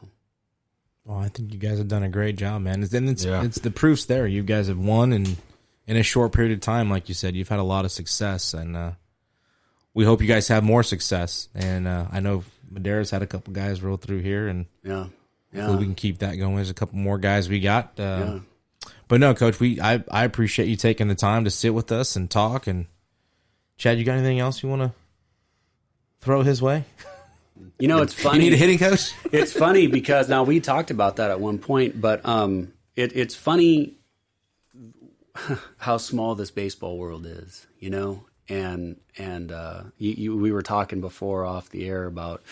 well, I think you guys have done a great job, man. It's the proof's there. You guys have won in a short period of time, like you said. You've had a lot of success, and we hope you guys have more success. And I know Madera's had a couple guys roll through here, and hopefully we can keep that going. There's a couple more guys we got. But no, Coach, I appreciate you taking the time to sit with us and talk. And Chad, you got anything else you want to throw his way? You know, it's funny. You need a hitting coach? It's funny because now we talked about that at one point, but it's funny how small this baseball world is, you know? And we were talking before off the air about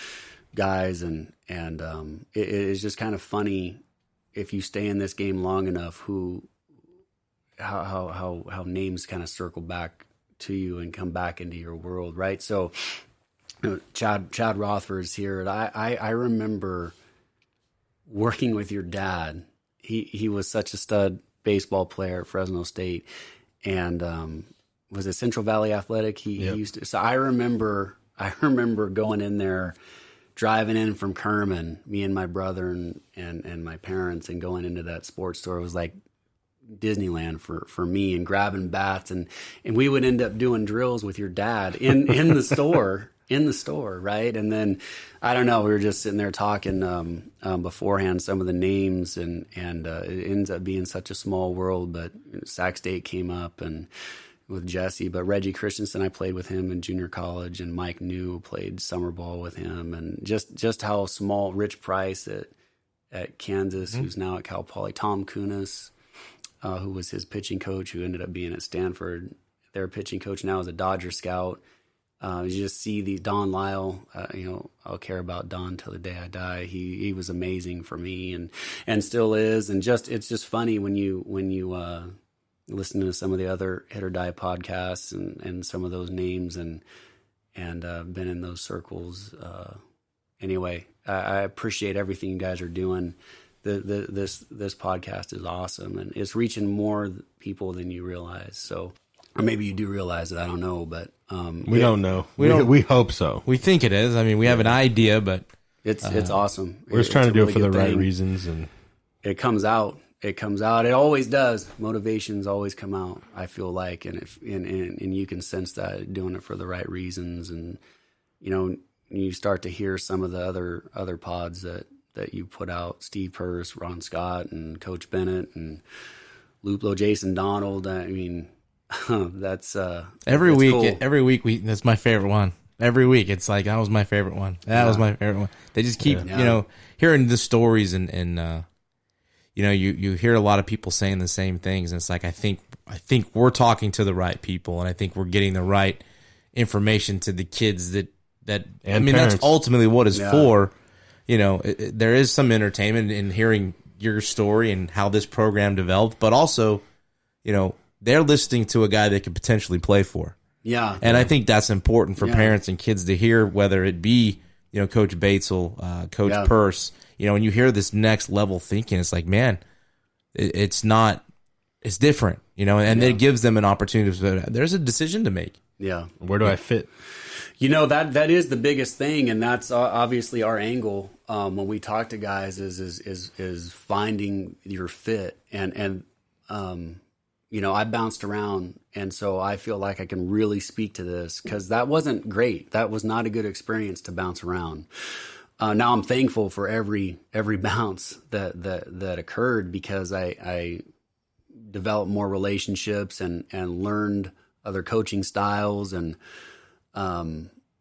guys, and it is just kind of funny if you stay in this game long enough, how names kind of circle back to you and come back into your world, right? So, you know, Chad Rothford is here. And I remember working with your dad. He was such a stud baseball player at Fresno State, and was it Central Valley Athletic? He used to. So I remember going in there, driving in from Kerman, me and my brother and my parents, and going into that sports store. It was like Disneyland for me, and grabbing bats, and we would end up doing drills with your dad in the store. In the store, right? And then, I don't know, we were just sitting there talking beforehand, some of the names, and it ends up being such a small world, but Sac State came up and with Jesse, but Reggie Christensen, I played with him in junior college, and Mike New played summer ball with him, and just how small. Rich Price at Kansas, who's now at Cal Poly, Tom Kunis, who was his pitching coach, who ended up being at Stanford. Their pitching coach now is a Dodger scout. You just see the Don Lyle, I'll care about Don till the day I die. He was amazing for me and still is. And it's just funny when you listen to some of the other Hit.OR.DIE podcasts and some of those names and been in those circles. Anyway, I appreciate everything you guys are doing. This podcast is awesome, and it's reaching more people than you realize. So, or maybe you do realize it. I don't know, but we don't know. We hope so. We think it is. I mean, we have an idea, but it's awesome. We're just trying to do it for the right reasons, and it comes out. It comes out. It always does. Motivations always come out, I feel like, and you can sense that doing it for the right reasons. And you start to hear some of the other pods that you put out, Steve Purse, Ron Scott, and Coach Bennett, and Luplo, Jason Donald. I mean, that's every week. Cool. Every week that's my favorite one. Every week it's like, that was my favorite one. That was my favorite one. They just keep hearing the stories, and you hear a lot of people saying the same things, and it's like I think we're talking to the right people, and I think we're getting the right information to the kids that and parents. That's ultimately what it's for. There is some entertainment in hearing your story and how this program developed, but also, they're listening to a guy they could potentially play for. Yeah. And I think that's important for parents and kids to hear, whether it be, Coach Batesel, Coach Purse, when you hear this next level thinking, it's like, man, it's different, and it gives them an opportunity. There's a decision to make. Yeah. Where do I fit? That is the biggest thing, and that's obviously our angle when we talk to guys is finding your fit, and I bounced around, and so I feel like I can really speak to this because that wasn't great. That was not a good experience to bounce around. Now I'm thankful for every bounce that occurred because I developed more relationships and learned other coaching styles and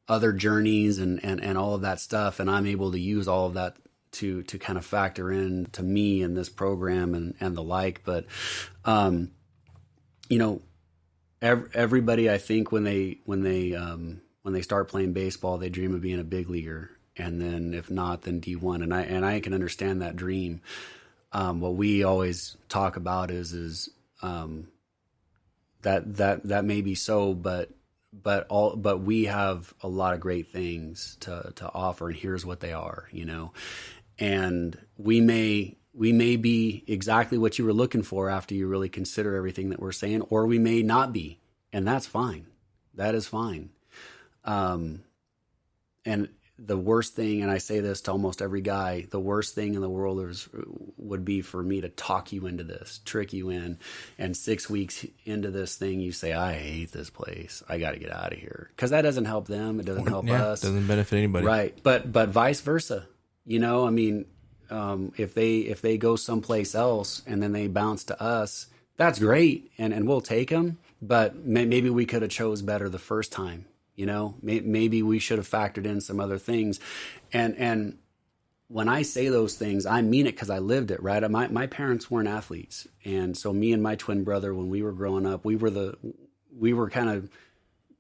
other journeys and all of that stuff, and I'm able to use all of that to kind of factor in to me and this program and the like. But everybody, I think when they start playing baseball, they dream of being a big leaguer, and then if not, then D1. And I can understand that dream. What we always talk about is that may be so, but we have a lot of great things to offer, and here's what they are, and we may be exactly what you were looking for after you really consider everything that we're saying, or we may not be, and that's fine. That is fine. And the worst thing, and I say this to almost every guy, the worst thing in the world would be for me to talk you into this, trick you in, and 6 weeks into this thing, you say, I hate this place. I got to get out of here. Because that doesn't help them. It doesn't help us. It doesn't benefit anybody. Right. But vice versa. I mean, if they go someplace else and then they bounce to us, that's great. And we'll take them. But maybe we could have chose better the first time. Maybe we should have factored in some other things. And when I say those things, I mean it because I lived it, right? My parents weren't athletes. And so me and my twin brother, when we were growing up, we were kind of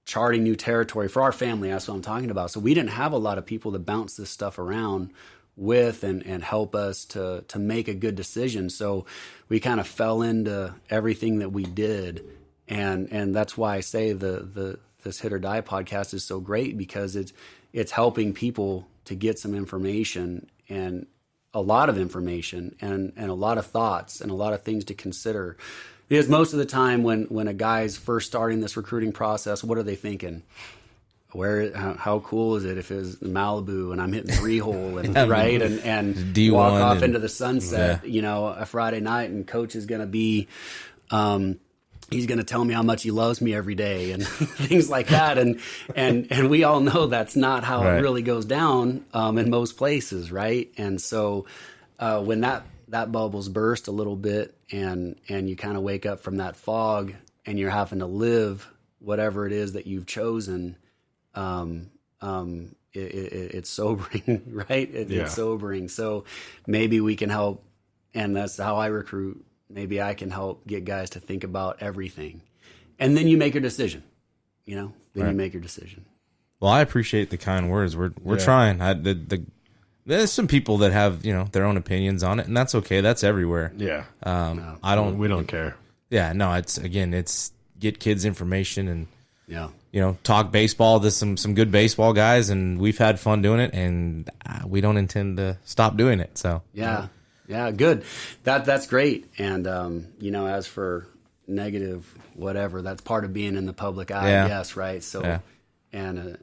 charting new territory for our family. That's what I'm talking about. So we didn't have a lot of people to bounce this stuff around with and help us to make a good decision. So we kind of fell into everything that we did. And that's why I say this Hit or Die podcast is so great, because it's helping people to get some information, and a lot of information, and a lot of thoughts and a lot of things to consider. Because most of the time when a guy's first starting this recruiting process, what are they thinking? How cool is it if it's Malibu and I'm hitting 3-hole and right and D1 walk off into the sunset, a Friday night, and coach is going to be he's going to tell me how much he loves me every day and things like that. And we all know that's not how it really goes down in most places. Right. And so when that bubble's burst a little bit and you kind of wake up from that fog and you're having to live whatever it is that you've chosen, it's sobering, right? It's sobering. So maybe we can help. And that's how I recruit. Maybe I can help get guys to think about everything. And then you make your decision, Then you make your decision. Well, I appreciate the kind words. We're trying. There's some people that have, their own opinions on it, and that's okay. That's everywhere. Yeah. We don't care. Yeah, no, it's get kids information and talk baseball. There's some good baseball guys, and we've had fun doing it, and we don't intend to stop doing it. So Yeah, good. That's great. And as for negative whatever, that's part of being in the public eye, I guess, right? So and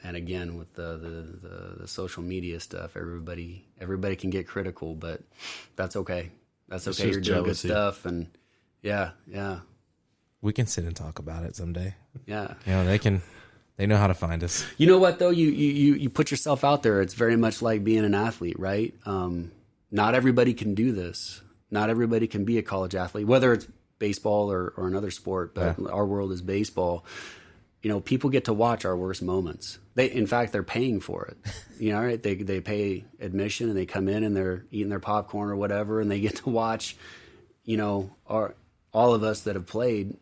again with the social media stuff, everybody can get critical, but that's okay. That's okay. You're doing good stuff, and we can sit and talk about it someday. Yeah. They know how to find us. You know what though? You put yourself out there. It's very much like being an athlete, right? Not everybody can do this. Not everybody can be a college athlete, whether it's baseball or another sport, but our world is baseball. People get to watch our worst moments. In fact, they're paying for it. Right? They pay admission and they come in and they're eating their popcorn or whatever, and they get to watch, all of us that have played,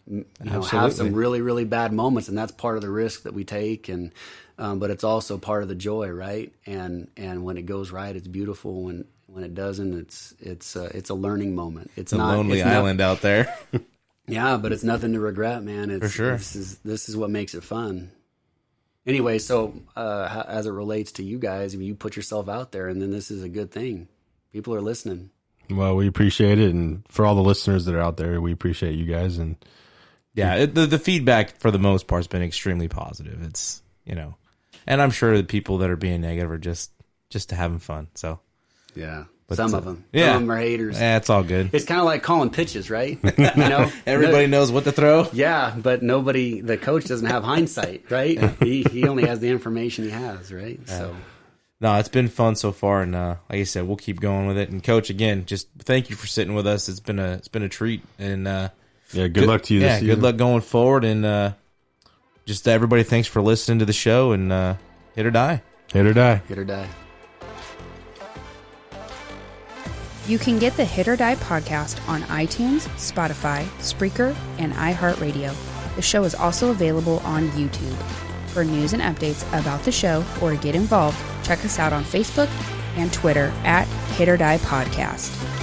have some really, really bad moments, and that's part of the risk that we take. And but it's also part of the joy, right? And when it goes right, it's beautiful. When it doesn't, it's a learning moment. It's a lonely island out there. Yeah, but it's nothing to regret, man. For sure. This is what makes it fun. Anyway, so as it relates to you guys, you put yourself out there, and then this is a good thing. People are listening. Well, we appreciate it, and for all the listeners that are out there, we appreciate you guys. And the feedback for the most part has been extremely positive. It's and I'm sure the people that are being negative are just having fun. So. Yeah, but some of them. Some of them are haters. Yeah, it's all good. It's kind of like calling pitches, right? Everybody knows what to throw. Yeah, but the coach doesn't have hindsight, right? He only has the information he has, right? So, no, it's been fun so far, and like I said, we'll keep going with it. And Coach, again, just thank you for sitting with us. It's been a treat, and good luck to you. This season. Good luck going forward, and just everybody, thanks for listening to the show. And hit or die. Hit or die. Hit or die. You can get the Hit or Die podcast on iTunes, Spotify, Spreaker, and iHeartRadio. The show is also available on YouTube. For news and updates about the show or to get involved, check us out on Facebook and Twitter at Hit or Die Podcast.